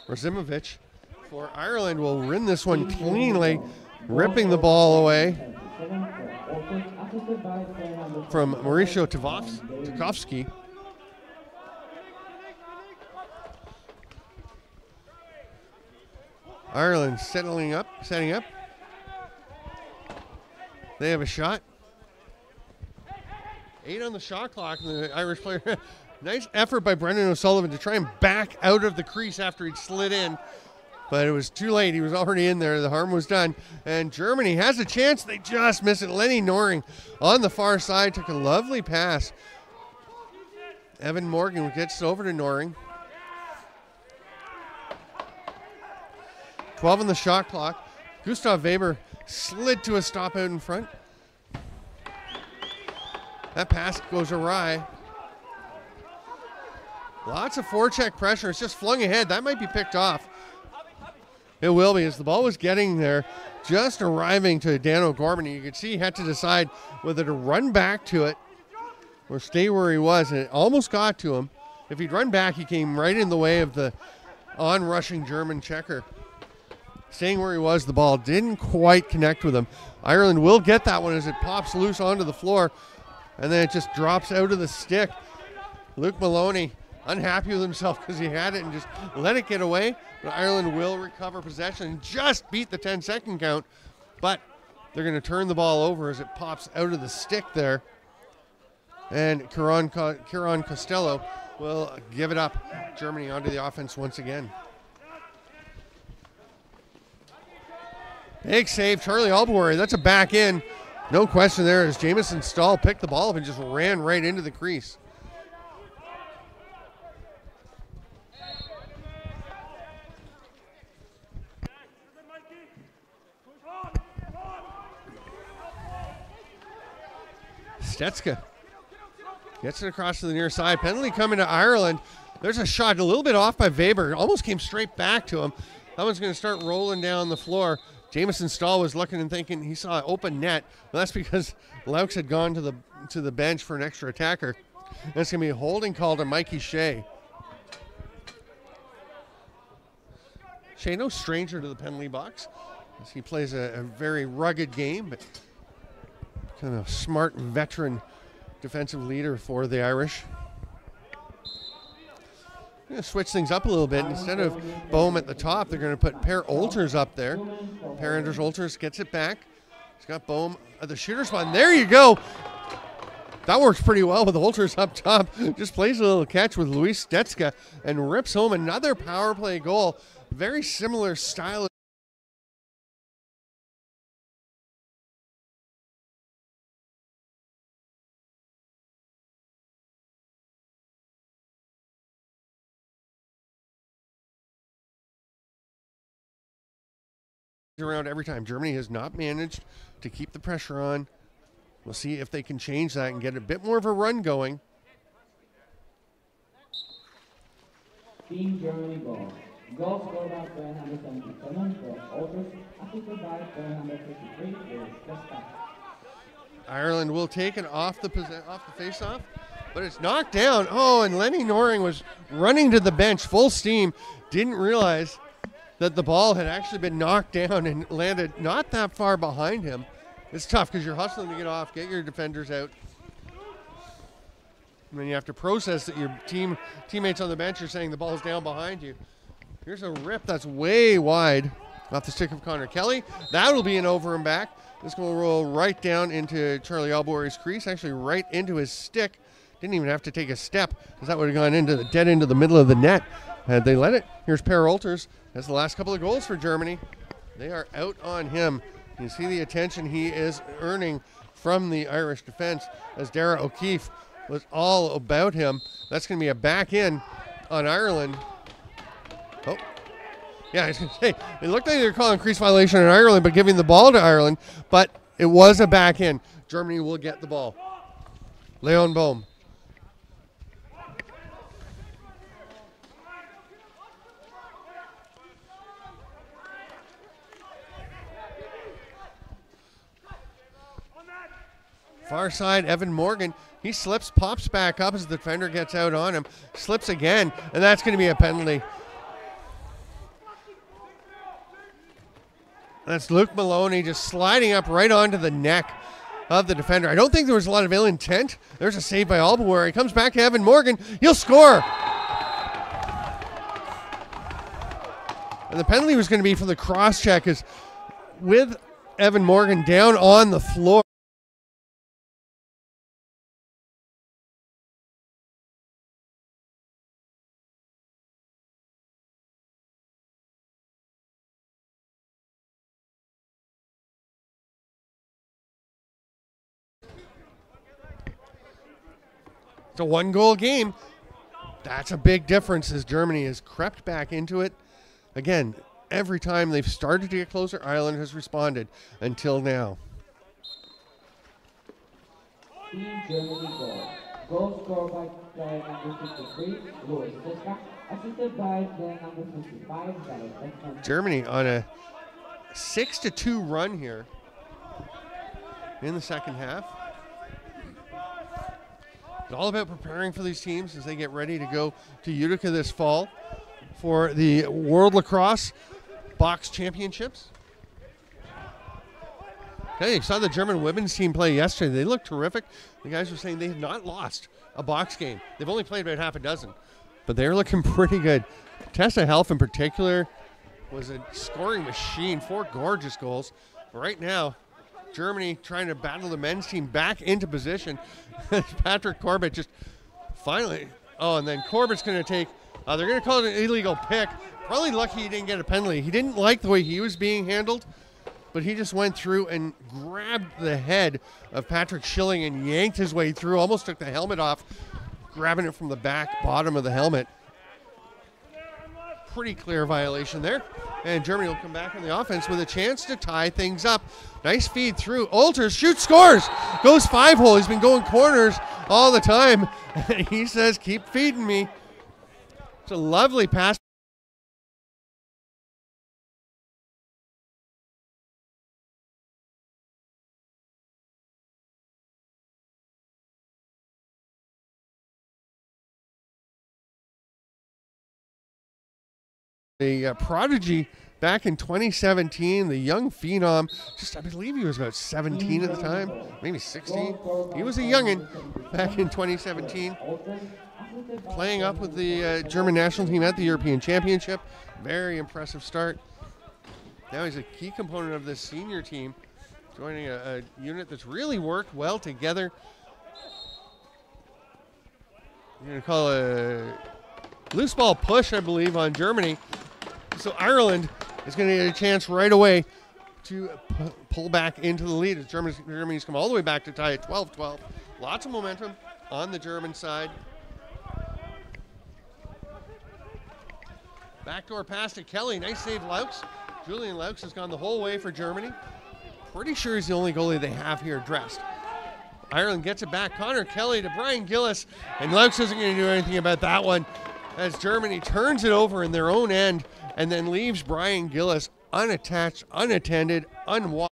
Razimovic for Ireland will win this one cleanly, ripping the ball away from Mauricio Tchaikovsky. Ireland setting up. They have a shot. 8 on the shot clock, and the Irish player. Nice effort by Brendan O'Sullivan to try and back out of the crease after he'd slid in, but it was too late. He was already in there. The harm was done, and Germany has a chance. They just miss it. Lenny Noring on the far side took a lovely pass. Evan Morgan gets over to Noring. 12 on the shot clock. Gustav Weber slid to a stop out in front. That pass goes awry. Lots of forecheck pressure. It's just flung ahead. That might be picked off. It will be, as the ball was getting there, just arriving to Dan O'Gorman. You could see he had to decide whether to run back to it or stay where he was, and it almost got to him. If he'd run back, he came right in the way of the on-rushing German checker. Staying where he was, the ball didn't quite connect with him. Ireland will get that one as it pops loose onto the floor, and then it just drops out of the stick. Luke Maloney unhappy with himself because he had it and just let it get away. But Ireland will recover possession and just beat the 10-second count. But they're going to turn the ball over as it pops out of the stick there. And Kieran Costello will give it up. Germany onto the offense once again. Big save, Charlie Albury. That's a back in. No question there as Jamison Stahl picked the ball up and just ran right into the crease. Stetska gets it across to the near side. Penalty coming to Ireland. There's a shot a little bit off by Weber. Almost came straight back to him. That one's going to start rolling down the floor. Jamison Stahl was looking and thinking he saw an open net. Well, that's because Laux had gone to the bench for an extra attacker. That's going to be a holding call to Mikey Shea. Shea, no stranger to the penalty box. He plays a very rugged game, but kind of smart veteran defensive leader for the Irish. Going to switch things up a little bit. Instead of Bohm at the top, they're going to put Per Olters up there. Per Anders Olters gets it back. He's got Bohm at the shooter spot. And there you go. That works pretty well with Olters up top. Just plays a little catch with Luis Stetska and rips home another power play goal. Very similar style. Around every time. Germany has not managed to keep the pressure on. We'll see if they can change that and get a bit more of a run going. Team Germany goal. Goal scored by player number 77 for Olters, assisted by player number 53 for Stetska. Ireland will take it off the face-off, but it's knocked down. Oh, and Lenny Noring was running to the bench full steam. Didn't realize that the ball had actually been knocked down and landed not that far behind him. It's tough because you're hustling to get off, get your defenders out. And then you have to process that your teammates on the bench are saying the ball's down behind you. Here's a rip that's way wide off the stick of Connor Kelly. That'll be an over and back. This will roll right down into Charlie Albury's crease, actually right into his stick. Didn't even have to take a step because that would have gone into the dead into the middle of the net had they let it. Here's Per Olters. That's the last couple of goals for Germany. They are out on him. You see the attention he is earning from the Irish defense as Dara O'Keefe was all about him. That's going to be a back in on Ireland. Oh, yeah, I was going to say, it looked like they were calling crease violation in Ireland, but giving the ball to Ireland, but it was a back in. Germany will get the ball. Leon Bohm. Far side, Evan Morgan. He slips, pops back up as the defender gets out on him. Slips again, and that's going to be a penalty. That's Luke Maloney just sliding up right onto the neck of the defender. I don't think there was a lot of ill intent. There's a save by Albury. He comes back to Evan Morgan. He'll score. And the penalty was going to be for the cross check is with Evan Morgan down on the floor. It's a one-goal game. That's a big difference as Germany has crept back into it. Again, every time they've started to get closer, Ireland has responded until now. Team Germany goal. Goal scored by player number 53, Louis Stetska, assisted by player number 55, Stetska. Germany on a 6-2 run here in the second half. It's all about preparing for these teams as they get ready to go to Utica this fall for the World Lacrosse Box Championships. Okay, you saw the German women's team play yesterday. They looked terrific. The guys were saying they have not lost a box game. They've only played about half a dozen, but they're looking pretty good. Tessa Helf in particular was a scoring machine, 4 gorgeous goals. Right now, Germany trying to battle the men's team back into position. Patrick Corbett just finally, and then Corbett's going to take, they're going to call it an illegal pick. Probably lucky he didn't get a penalty. He didn't like the way he was being handled. but he just went through and grabbed the head of Patrick Schilling and yanked his way through, almost took the helmet off, grabbing it from the back bottom of the helmet. Pretty clear violation there. And Germany will come back on the offense with a chance to tie things up. Nice feed through. Olters shoots, scores. Goes 5-hole. He's been going corners all the time. He says, keep feeding me. It's a lovely pass. The prodigy back in 2017, the young phenom, I believe he was about 17 at the time, maybe 16. He was a youngin' back in 2017, playing up with the German national team at the European Championship. Very impressive start. Now he's a key component of this senior team, joining a unit that's really worked well together. You're going to call a loose ball push, I believe, on Germany. So Ireland is going to get a chance right away to pull back into the lead as Germany's come all the way back to tie at 12-12. Lots of momentum on the German side. Backdoor pass to Kelly. Nice save, Laux. Julian Laux has gone the whole way for Germany. Pretty sure he's the only goalie they have here dressed. Ireland gets it back. Connor Kelly to Brian Gillis. And Laux isn't going to do anything about that one as Germany turns it over in their own end and then leaves Brian Gillis unattached, unattended, unwatched.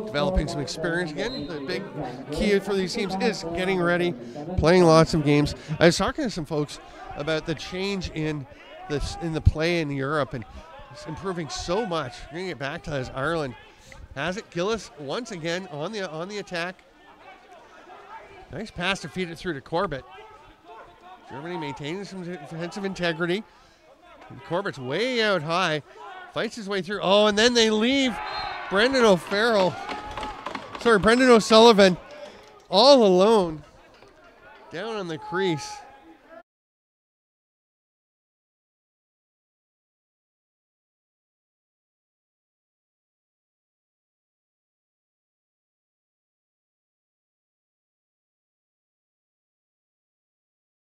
Developing some experience again. The big key for these teams is getting ready, playing lots of games. I was talking to some folks about the change in the play in Europe, and it's improving so much. We're going to get back to as Ireland has it. Gillis once again on the attack. Nice pass to feed it through to Corbett. Germany maintaining some defensive integrity. And Corbett's way out high, fights his way through. Oh, and then they leave Brendan O'Sullivan all alone down on the crease.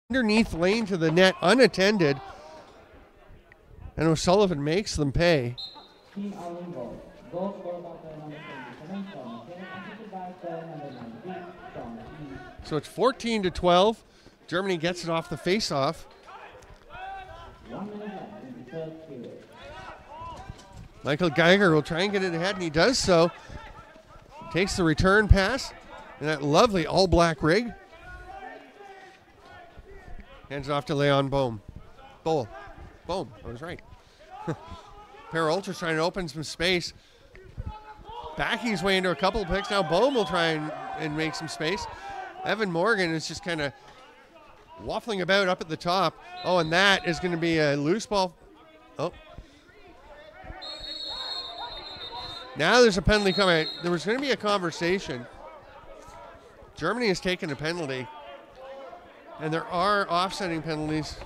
Underneath lane to the net, unattended, and O'Sullivan makes them pay. So it's 14-12. Germany gets it off the face-off. Michael Geiger will try and get it ahead, and he does so. Takes the return pass, and that lovely all-black rig. Hands it off to Leon Bohm. Bohm, I was right. Per Ultra's trying to open some space. Backing his way into a couple of picks. Now Bohm will try and make some space. Evan Morgan is just kind of waffling about up at the top. Oh, and that is going to be a loose ball. Oh. Now there's a penalty coming. There was going to be a conversation. Germany has taken a penalty. And there are offsetting penalties.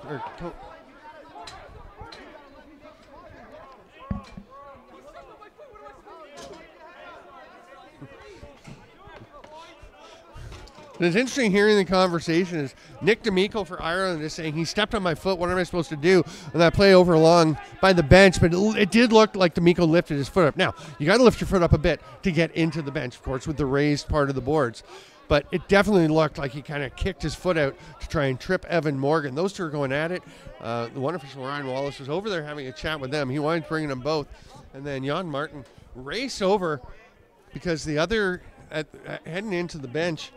It's interesting hearing the conversation is Nick D'Amico for Ireland is saying he stepped on my foot. What am I supposed to do? And that play over along by the bench, but it did look like D'Amico lifted his foot up. Now, you got to lift your foot up a bit to get into the bench, of course, with the raised part of the boards. But it definitely looked like he kind of kicked his foot out to try and trip Evan Morgan. Those two are going at it. The one official, Ryan Wallace, was over there having a chat with them. He wanted bringing them both. And then Jan Martin raced over because the other, heading into the bench,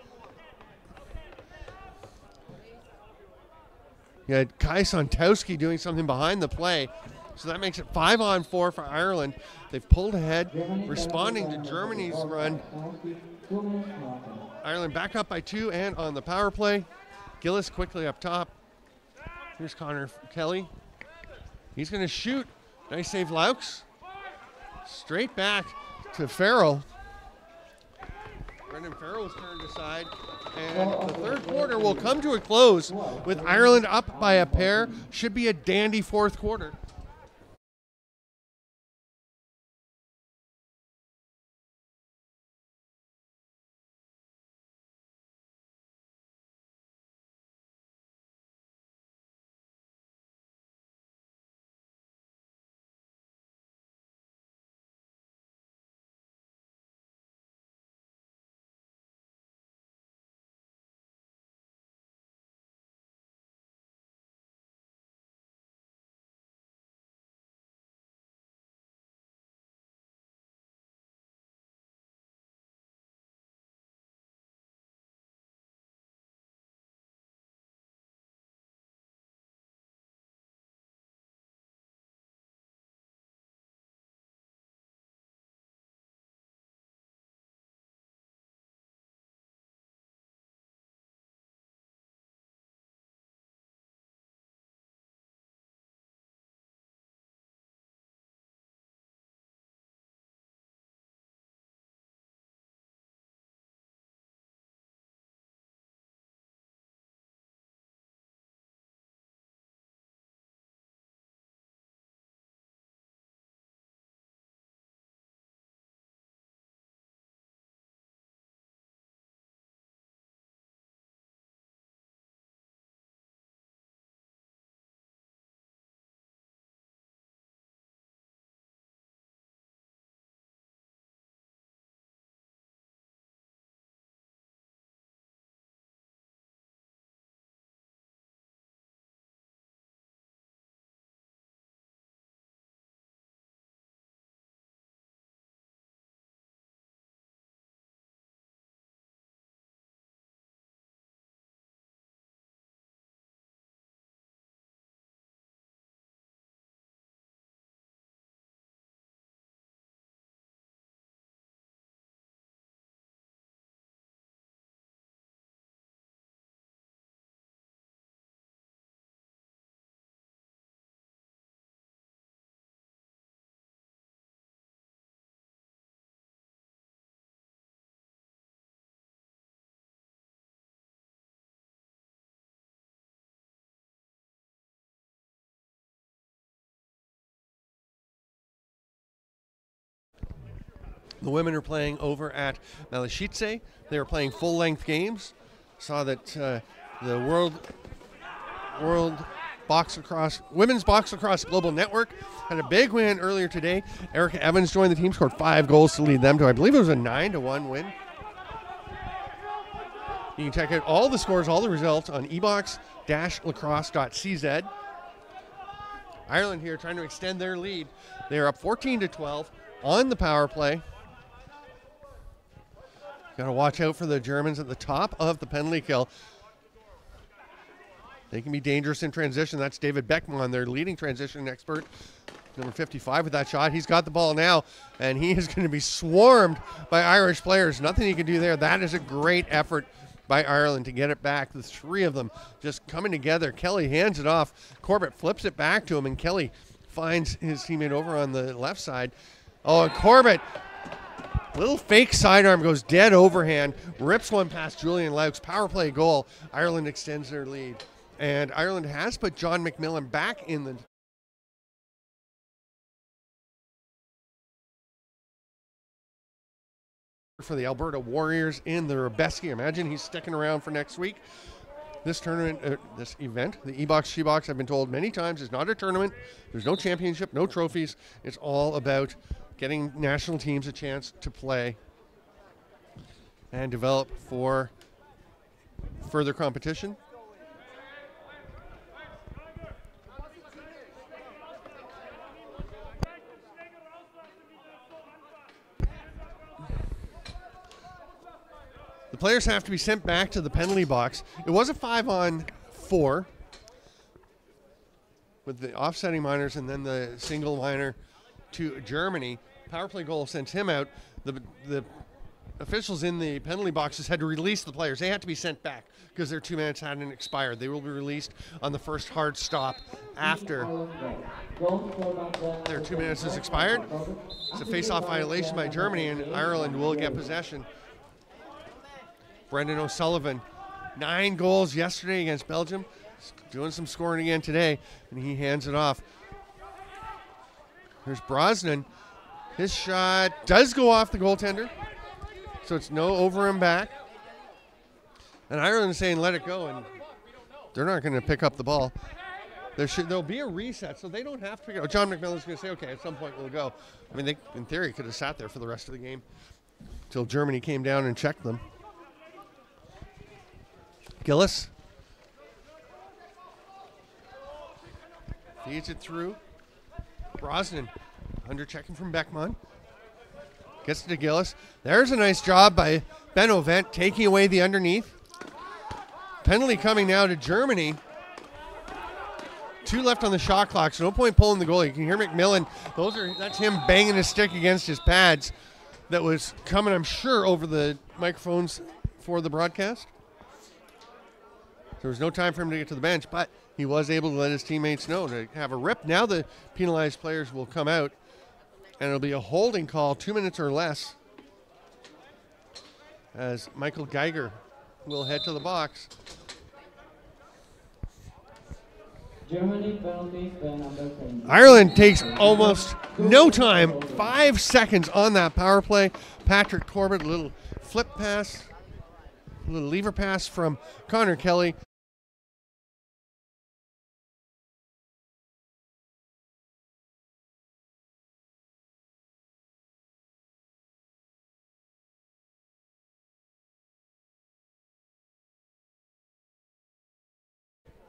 you had Kai Sontowski doing something behind the play. So that makes it 5-on-4 for Ireland. They've pulled ahead, responding to Germany's run. Ireland back up by 2 and on the power play. Gillis quickly up top. Here's Connor Kelly. He's going to shoot. Nice save, Laux. Straight back to Farrell. Brendan Farrell's turned aside. And the third quarter will come to a close with Ireland up by a pair. Should be a dandy fourth quarter. The women are playing over at Malachitse. They are playing full-length games. Saw that the World Box-lacrosse, Women's Box-lacrosse Global Network had a big win earlier today. Erica Evans joined the team, scored 5 goals to lead them to, I believe it was a 9-1 win. You can check out all the scores, all the results on ebox-lacrosse.cz. Ireland here trying to extend their lead. They are up 14-12 on the power play. Got to watch out for the Germans at the top of the penalty kill. They can be dangerous in transition. That's David Beckman, their leading transition expert. Number 55 with that shot. He's got the ball now, and he is going to be swarmed by Irish players. Nothing he can do there. That is a great effort by Ireland to get it back. The three of them just coming together. Kelly hands it off. Corbett flips it back to him, and Kelly finds his teammate over on the left side. Oh, and Corbett, little fake sidearm, goes dead overhand, rips one past Julian Laux. Power play goal. Ireland extends their lead. And Ireland has put John McMillan back in the for the Alberta Warriors in the Rebeski. Imagine he's sticking around for next week. This tournament, this event, the EBOX She-Box, I've been told many times, is not a tournament. There's no championship, no trophies. It's all about getting national teams a chance to play and develop for further competition. The players have to be sent back to the penalty box. It was a 5-on-4 with the offsetting minors and then the single minor to Germany. Power play goal sends him out. The officials in the penalty boxes had to release the players. They had to be sent back because their 2 minutes hadn't expired. They will be released on the first hard stop after their 2 minutes has expired. It's a face-off violation by Germany, and Ireland will get possession. Brendan O'Sullivan, 9 goals yesterday against Belgium. He's doing some scoring again today, and he hands it off. Here's Brosnan. His shot does go off the goaltender, so it's no over and back. And Ireland is saying let it go, and they're not going to pick up the ball. There'll be a reset, so they don't have to go. John McMillan's going to say, okay, at some point we'll go. I mean, they, in theory, could have sat there for the rest of the game until Germany came down and checked them. Gillis feeds it through. Brosnan under checking from Beckman. Gets to Gillis. There's a nice job by Ben Ovent taking away the underneath. Penalty coming now to Germany. 2 left on the shot clock, so no point pulling the goal. You can hear McMillan. That's him banging his stick against his pads. That was coming, I'm sure, over the microphones for the broadcast. There was no time for him to get to the bench, but he was able to let his teammates know to have a rip. Now the penalized players will come out, and it'll be a holding call, 2 minutes or less, as Michael Geiger will head to the box. Germany penalty, Ireland takes almost no time, 5 seconds on that power play. Patrick Corbett, a little flip pass, a little lever pass from Connor Kelly.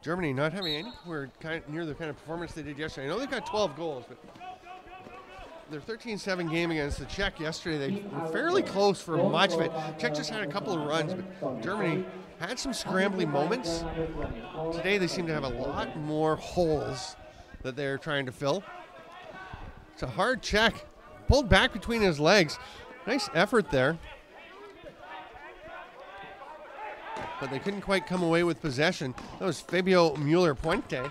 Germany not having anywhere near the kind of performance they did yesterday. I know they got 12 goals, but their 13-7 game against the Czech yesterday, they were fairly close for much of it. Czech just had a couple of runs, but Germany had some scrambly moments. Today they seem to have a lot more holes that they're trying to fill. It's a hard check. Pulled back between his legs. Nice effort there. But they couldn't quite come away with possession. That was Fabio Mueller-Puente.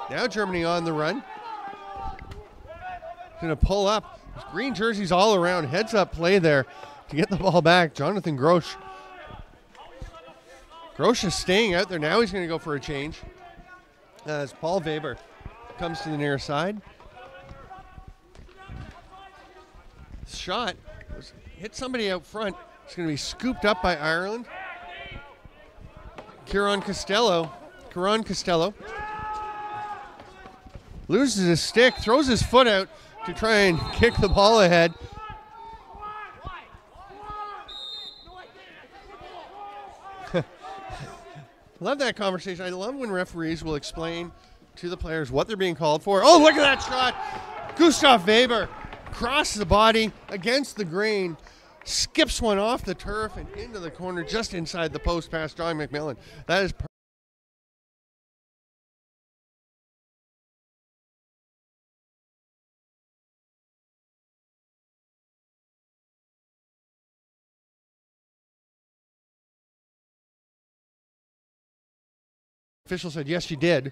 Now Germany on the run. Going to pull up. There's green jerseys all around. Heads up play there to get the ball back. Jonathan Grosch. Grosch is staying out there. Now he's going to go for a change as Paul Weber comes to the near side. Shot hit somebody out front. It's going to be scooped up by Ireland. Kieran Costello loses his stick, throws his foot out to try and kick the ball ahead. Love that conversation. I love when referees will explain to the players what they're being called for. Oh, look at that shot. Gustav Weber crosses the body against the green. Skips one off the turf and into the corner just inside the post past John McMillan. That is perfect. Official said, yes, you did.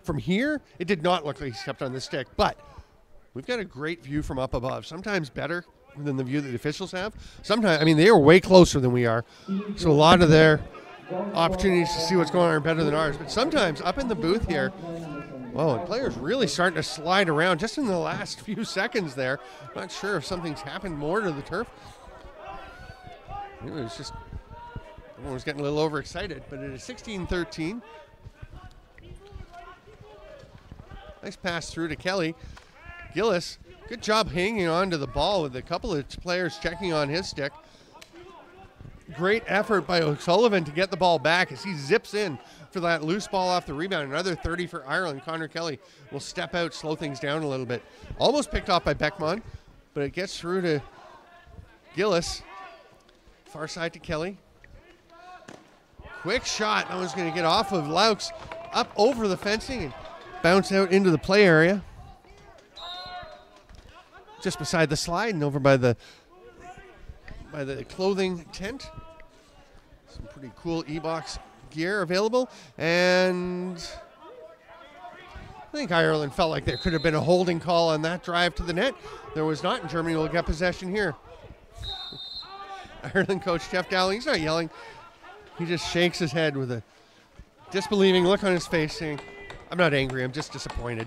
From here, it did not look like he stepped on the stick, but we've got a great view from up above, sometimes better than the view that the officials have. Sometimes, I mean, they are way closer than we are, so a lot of their opportunities to see what's going on are better than ours. But sometimes up in the booth here, well, and players really starting to slide around just in the last few seconds there. Not sure if something's happened more to the turf. It was just, everyone was getting a little overexcited, but it is 16-13. Nice pass through to Kelly. Gillis, good job hanging on to the ball with a couple of players checking on his stick. Great effort by O'Sullivan to get the ball back as he zips in for that loose ball off the rebound. Another 30 for Ireland. Connor Kelly will step out, slow things down a little bit. Almost picked off by Beckman, but it gets through to Gillis. Far side to Kelly. Quick shot. That one's going to get off of Laux, up over the fencing and bounce out into the play area. just beside the slide and over by the clothing tent. Some pretty cool EBOX gear available, and I think Ireland felt like there could have been a holding call on that drive to the net. There was not, and Germany will get possession here. Ireland coach Jeff Dowling, he's not yelling. He just shakes his head with a disbelieving look on his face, saying, I'm not angry, I'm just disappointed.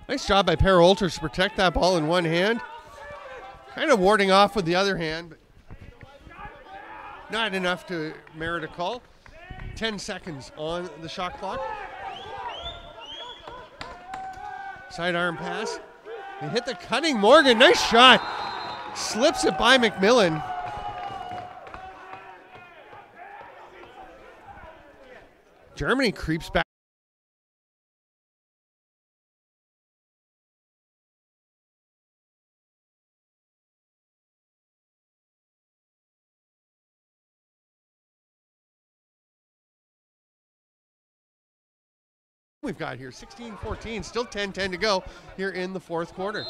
Nice job by Per Olters to protect that ball in one hand. Kind of warding off with the other hand, but not enough to merit a call. 10 seconds on the shot clock. Sidearm pass. They hit the cutting Morgan. Nice shot. Slips it by McMillan. Germany creeps back. We've got here 16-14, still 10-10 to go here in the fourth quarter.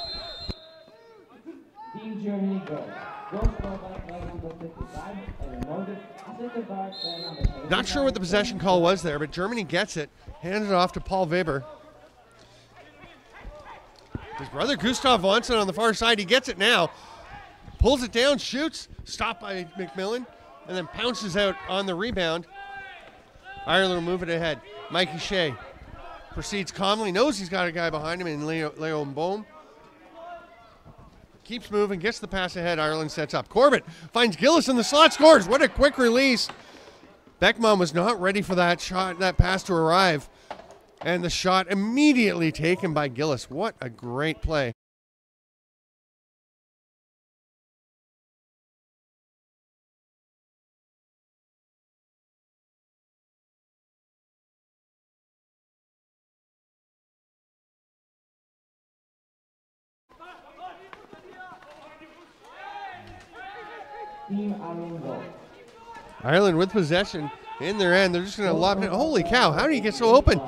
Team Germany goal. Goal scored by player number 55, and Morgan, assisted by player number 7. Not sure what the possession call was there, but Germany gets it, hands it off to Paul Weber. His brother Gustav wants it on the far side. He gets it now, pulls it down, shoots, stopped by McMillan, and then pounces out on the rebound. Ireland will move it ahead. Mikey Shea proceeds calmly, knows he's got a guy behind him in Leo Bohm. Keeps moving, gets the pass ahead. Ireland sets up. Corbett finds Gillis in the slot, scores. What a quick release. Beckman was not ready for that shot, that pass to arrive. And the shot immediately taken by Gillis. What a great play. Team Ireland goal. Ireland with possession in their end. They're just going to lob it. Holy cow, how did he get so open?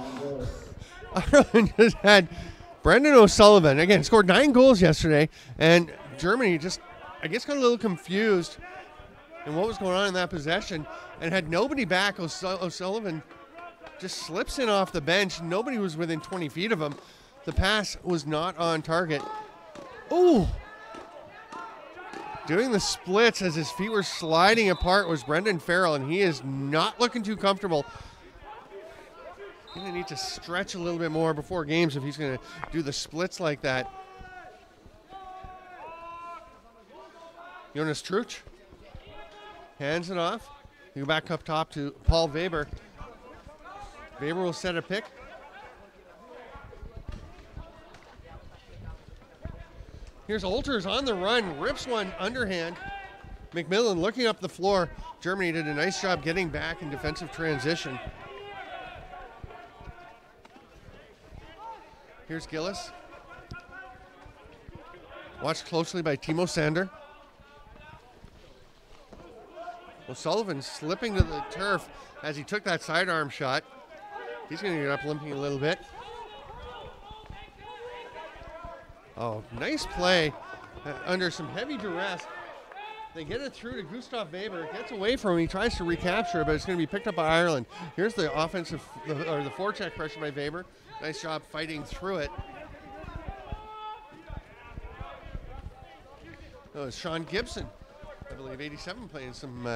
Ireland just had Brendan O'Sullivan, again, scored 9 goals yesterday, and Germany just, I guess, got a little confused in what was going on in that possession and had nobody back. O'Sullivan just slips in off the bench. Nobody was within 20 feet of him. The pass was not on target. Ooh! Doing the splits as his feet were sliding apart was Brendan Farrell, and he is not looking too comfortable. Going to need to stretch a little bit more before games if he's going to do the splits like that. Jonas Truch hands it off. You go back up top to Paul Weber. Weber will set a pick. Here's Olters on the run, rips one underhand. McMillan looking up the floor. Germany did a nice job getting back in defensive transition. Here's Gillis. Watched closely by Timo Sander. O'Sullivan slipping to the turf as he took that sidearm shot. He's going to get up limping a little bit. Oh, nice play under some heavy duress. They get it through to Gustav Weber. It gets away from him. He tries to recapture it, but it's going to be picked up by Ireland. Here's the offensive, or the forecheck pressure by Weber. Nice job fighting through it. Oh, it's Sean Gibson, I believe, 87, playing some.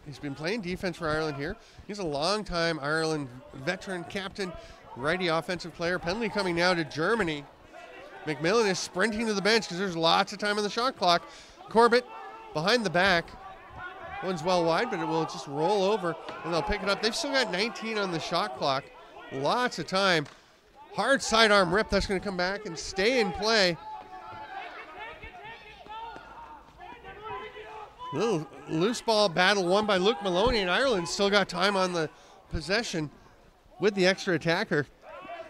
He's been playing defense for Ireland here. He's a long-time Ireland veteran captain, righty offensive player. Penalty coming now to Germany. McMillan is sprinting to the bench because there's lots of time on the shot clock. Corbett behind the back. One's well wide, but it will just roll over, and they'll pick it up. They've still got 19 on the shot clock. Lots of time. Hard sidearm rip. That's going to come back and stay in play. Little loose ball battle won by Luke Maloney, and Ireland still got time on the possession with the extra attacker.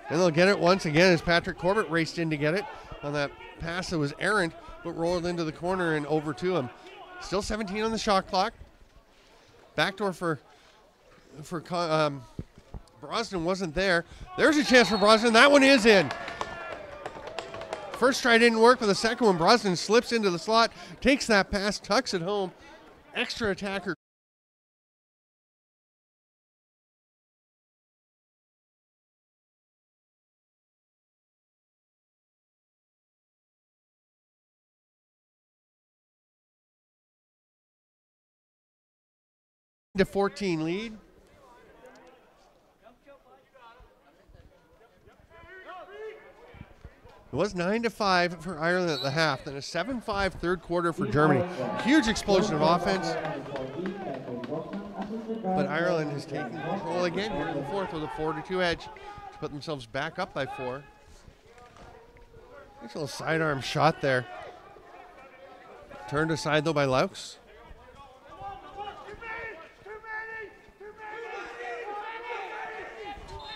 And they'll get it once again as Patrick Corbett raced in to get it on that pass that was errant, but rolled into the corner and over to him. Still 17 on the shot clock. Backdoor for Brosnan wasn't there. There's a chance for Brosnan. That one is in. First try didn't work, but the second one, Brosnan slips into the slot, takes that pass, tucks it home. Extra attacker. To 14 lead. It was 9-5 for Ireland at the half, then a 7-5 third quarter for Germany. Huge explosion of offense. But Ireland has taken control again here in the fourth with a 4-2 edge to put themselves back up by 4. Nice little sidearm shot there. Turned aside though by Laux.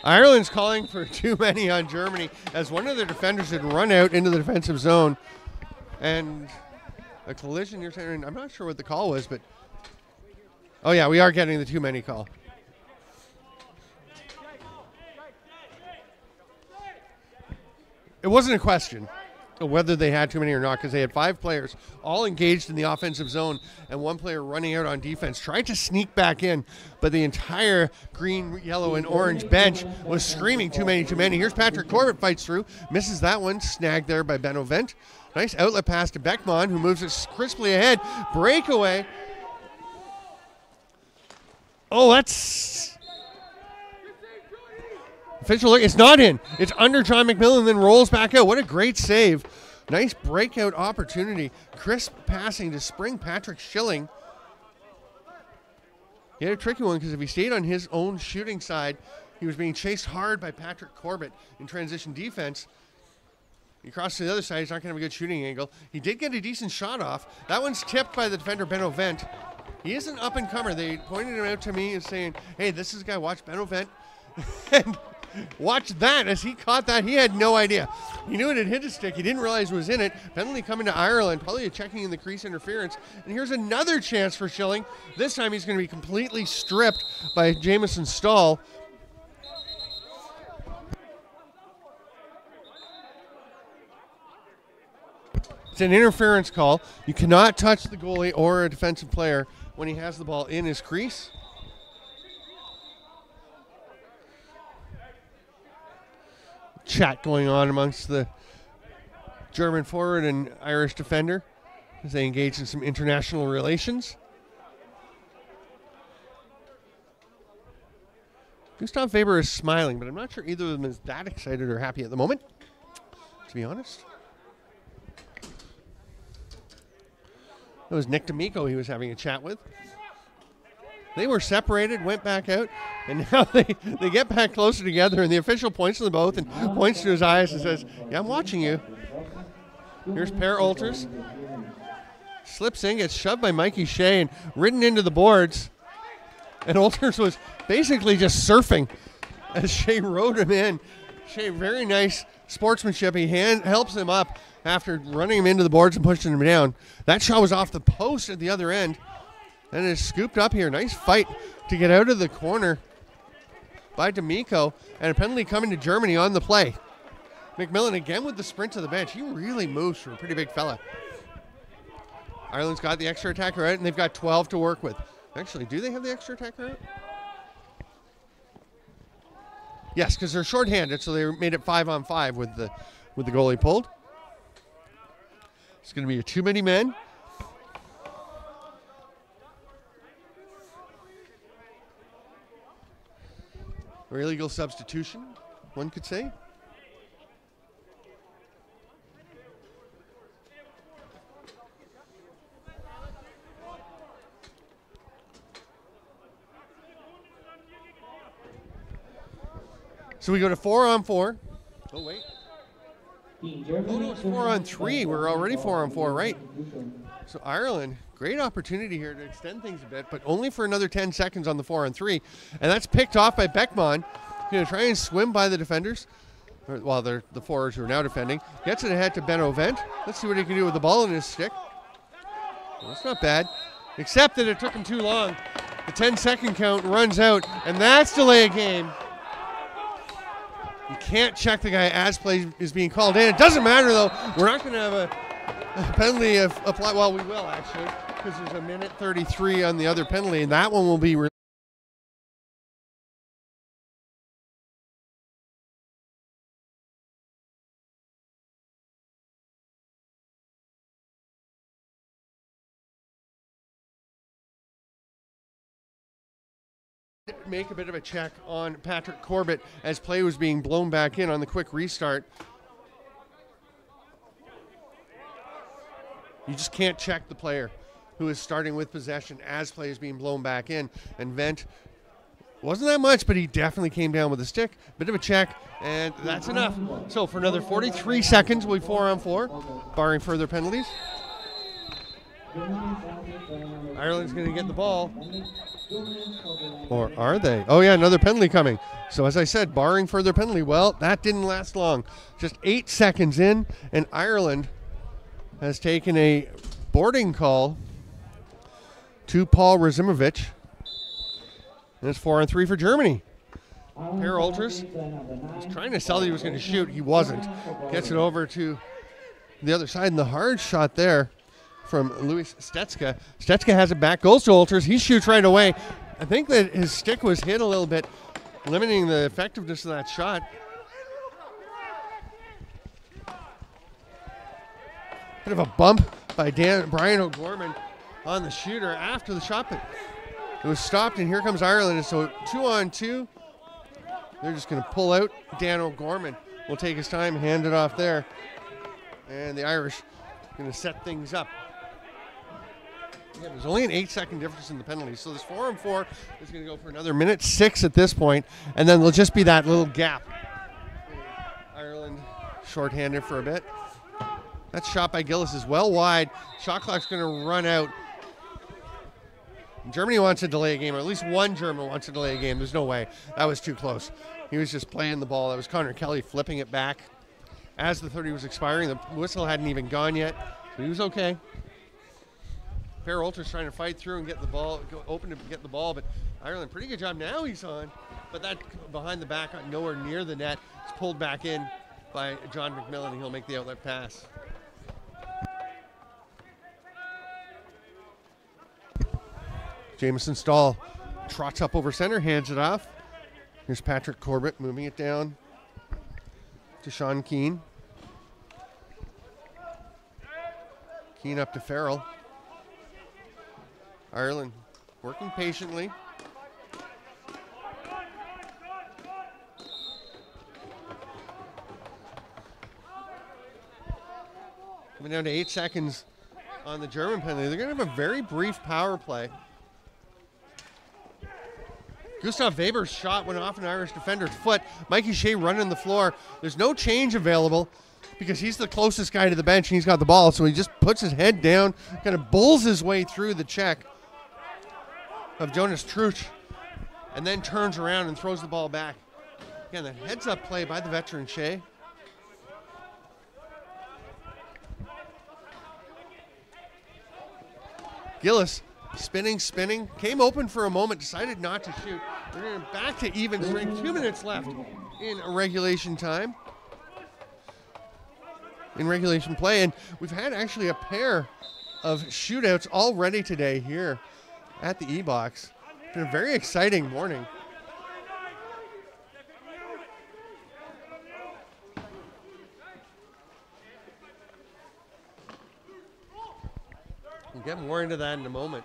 Ireland's calling for too many on Germany as one of their defenders had run out into the defensive zone. And a collision, you're saying, I'm not sure what the call was, but oh yeah, we are getting the too many call. It wasn't a question of whether they had too many or not, because they had 5 players all engaged in the offensive zone and 1 player running out on defense, tried to sneak back in, but the entire green, yellow, and orange bench was screaming too many, too many. Here's Patrick Corbett, fights through, misses that one, snagged there by Benno-Vent. Nice outlet pass to Beckman, who moves it crisply ahead. Breakaway. Oh, that's... Official look, it's not in. It's under John McMillan, then rolls back out. What a great save. Nice breakout opportunity. Crisp passing to spring Patrick Schilling. He had a tricky one because if he stayed on his own shooting side, he was being chased hard by Patrick Corbett in transition defense. He crossed to the other side. He's not going to have a good shooting angle. He did get a decent shot off. That one's tipped by the defender, Benno-Vent. He is an up-and-comer. They pointed him out to me and saying, hey, this is a guy, watch Benno-Vent. And watch that. As he caught that, he had no idea. He knew it had hit his stick. He didn't realize it was in it. Penalty coming to Ireland. Probably a checking in the crease interference. And here's another chance for Schilling. This time he's going to be completely stripped by Jamison Stahl. It's an interference call. You cannot touch the goalie or a defensive player when he has the ball in his crease. Chat going on amongst the German forward and Irish defender as they engage in some international relations. Gustav Weber is smiling, but I'm not sure either of them is that excited or happy at the moment, to be honest. That was Nick D'Amico he was having a chat with. They were separated, went back out, and now they get back closer together, and the official points to them both and points to his eyes and says, yeah, I'm watching you. Here's Per Olters. Slips in, gets shoved by Mikey Shea and ridden into the boards. And Olters was basically just surfing as Shea rode him in. Shea, very nice sportsmanship. He helps him up after running him into the boards and pushing him down. That shot was off the post at the other end. And it's scooped up here. Nice fight to get out of the corner by D'Amico. And a penalty coming to Germany on the play. McMillan again with the sprint to the bench. He really moves for a pretty big fella. Ireland's got the extra attacker out, and they've got 12 to work with. Actually, do they have the extra attacker out? Yes, because they're shorthanded, so they made it 5-on-5 with the goalie pulled. It's going to be a too many men. Or illegal substitution, one could say. So we go to 4-on-4. Oh, wait. Oh, no, it's 4-on-3. We're already 4-on-4, right? So Ireland, great opportunity here to extend things a bit, but only for another 10 seconds on the 4-on-3. And that's picked off by Beckman. Going to try and swim by the defenders. Well, they're the forwards who are now defending. Gets it ahead to Benno-Vent. Let's see what he can do with the ball in his stick. Well, that's not bad, except that it took him too long. The 10-second count runs out, and that's delay of game. You can't check the guy as play is being called in. It doesn't matter, though. We're not going to have a penalty apply. Well, we will, actually, because there's a minute 33 on the other penalty, and that one will be make a bit of a check on Patrick Corbett as play was being blown back in on the quick restart. You just can't check the player who is starting with possession as play is being blown back in. And Vent wasn't that much, but he definitely came down with a stick. Bit of a check, and that's enough. So for another 43 seconds, we'll be 4-on-4, barring further penalties. Ireland's going to get the ball. Or are they? Oh, yeah, another penalty coming. So as I said, barring further penalty, well, that didn't last long. Just 8 seconds in, and Ireland has taken a boarding call to Paul Razimovic. And it's 4-on-3 for Germany. Per Ultras was trying to sell that he was going to shoot. He wasn't. Gets it over to the other side, and the hard shot there from Luis Stetska. Stetska has it back, goes to Ultras. He shoots right away. I think that his stick was hit a little bit, limiting the effectiveness of that shot. Bit of a bump by Brian O'Gorman on the shooter after the shot, but it was stopped, and here comes Ireland. And so 2-on-2. They're just going to pull out. Dan O'Gorman will take his time, hand it off there. And the Irish going to set things up. Yeah, there's only an 8-second difference in the penalties. So this 4-on-4 is going to go for another minute 6 at this point, and then there'll just be that little gap. Ireland shorthanded for a bit. That shot by Gillis is well wide. Shot clock's going to run out. Germany wants to delay a game, or at least one German wants to delay a game. There's no way. That was too close. He was just playing the ball. That was Connor Kelly flipping it back as the 30 was expiring. The whistle hadn't even gone yet, so he was okay. Per Ultras trying to fight through and get the ball, go open to get the ball, but Ireland, pretty good job. Now he's on, but that behind the back, nowhere near the net. It's pulled back in by John McMillan, and he'll make the outlet pass. Jamison Stahl trots up over center, hands it off. Here's Patrick Corbett moving it down to Sean Keane. Keane up to Farrell. Ireland working patiently. Coming down to 8 seconds on the German penalty. They're going to have a very brief power play. Gustav Weber's shot went off an Irish defender's foot. Mikey Shea running the floor. There's no change available because he's the closest guy to the bench and he's got the ball, so he just puts his head down, kind of bulls his way through the check of Jonas Truch, and then turns around and throws the ball back. Again, the heads-up play by the veteran Shea. Gillis spinning, came open for a moment, decided not to shoot. We're going back to even strength. 2 minutes left in regulation time. In regulation play, and we've had actually a pair of shootouts already today here at the EBOX. It's been a very exciting morning. We'll get more into that in a moment.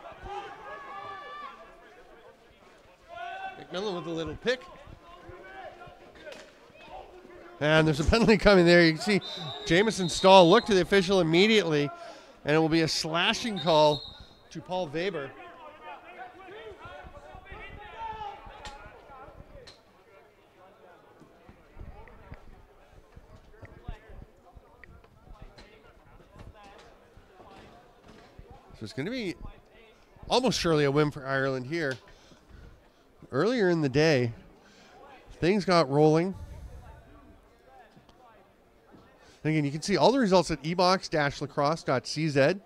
McMillan with a little pick. And there's a penalty coming there. You can see Jamison Stahl look to the official immediately, and it will be a slashing call to Paul Weber. So it's going to be almost surely a win for Ireland here. Earlier in the day, things got rolling. And again, you can see all the results at ebox-lacrosse.cz.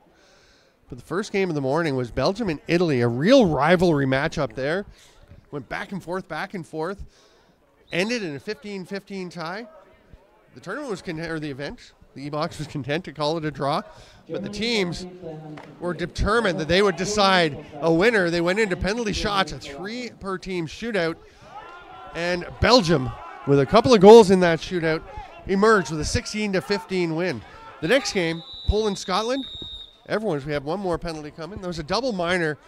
But the first game of the morning was Belgium and Italy, a real rivalry matchup there. Went back and forth, ended in a 15-15 tie. The tournament was the event, the EBOX was content to call it a draw, but the teams were determined that they would decide a winner. They went into penalty shots, a 3 per team shootout, and Belgium, with a couple of goals in that shootout, emerged with a 16-15 win. The next game, Poland-Scotland, we have one more penalty coming. There was a double minor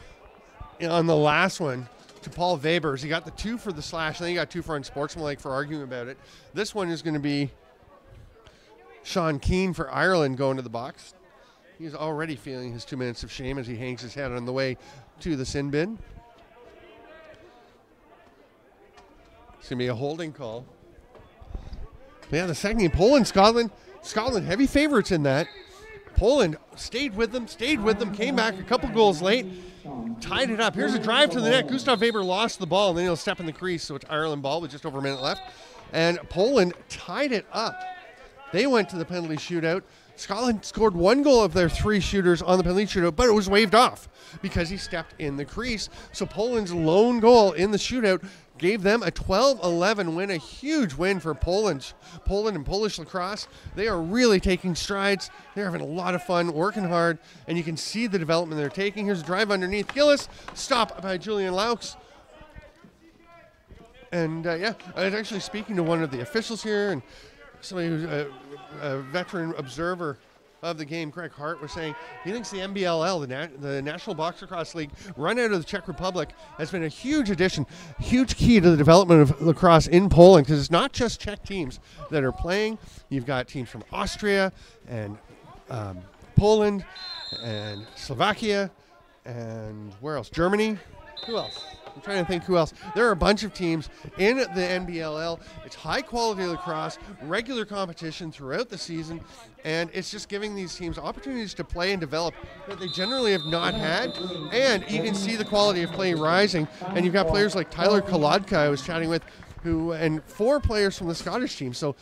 on the last one to Paul Webers. He got the 2 for the slash, and then he got 2 for unsportsmanlike for arguing about it. This one is going to be Sean Keane for Ireland going to the box. He's already feeling his 2 minutes of shame as he hangs his head on the way to the sin bin. It's going to be a holding call. But yeah, the second game, Poland-Scotland. Scotland heavy favorites in that. Poland stayed with them, came back a couple goals late, tied it up. Here's a drive to the net. Gustav Weber lost the ball, and then he'll step in the crease, so it's Ireland ball with just over a minute left. And Poland tied it up. They went to the penalty shootout. Scotland scored 1 goal of their 3 shooters on the penalty shootout, but it was waved off because he stepped in the crease. So Poland's lone goal in the shootout gave them a 12-11 win, a huge win for Poland and Polish lacrosse. They are really taking strides. They're having a lot of fun, working hard, and you can see the development they're taking. Here's a drive underneath Gillis, stop by Julian Laux. And yeah, I was actually speaking to one of the officials here, and somebody who's a veteran observer of the game, Greg Hart, was saying he thinks the NBLL, the National Box-Lacrosse League, run out of the Czech Republic, has been a huge addition, huge key to the development of lacrosse in Poland, because it's not just Czech teams that are playing. You've got teams from Austria and Poland and Slovakia and where else? Germany. Who else? I'm trying to think who else. There are a bunch of teams in the NBLL. It's high-quality lacrosse, regular competition throughout the season, and it's just giving these teams opportunities to play and develop that they generally have not had. And you can see the quality of play rising. And you've got players like Tyler Kolodka I was chatting with, and 4 players from the Scottish team. So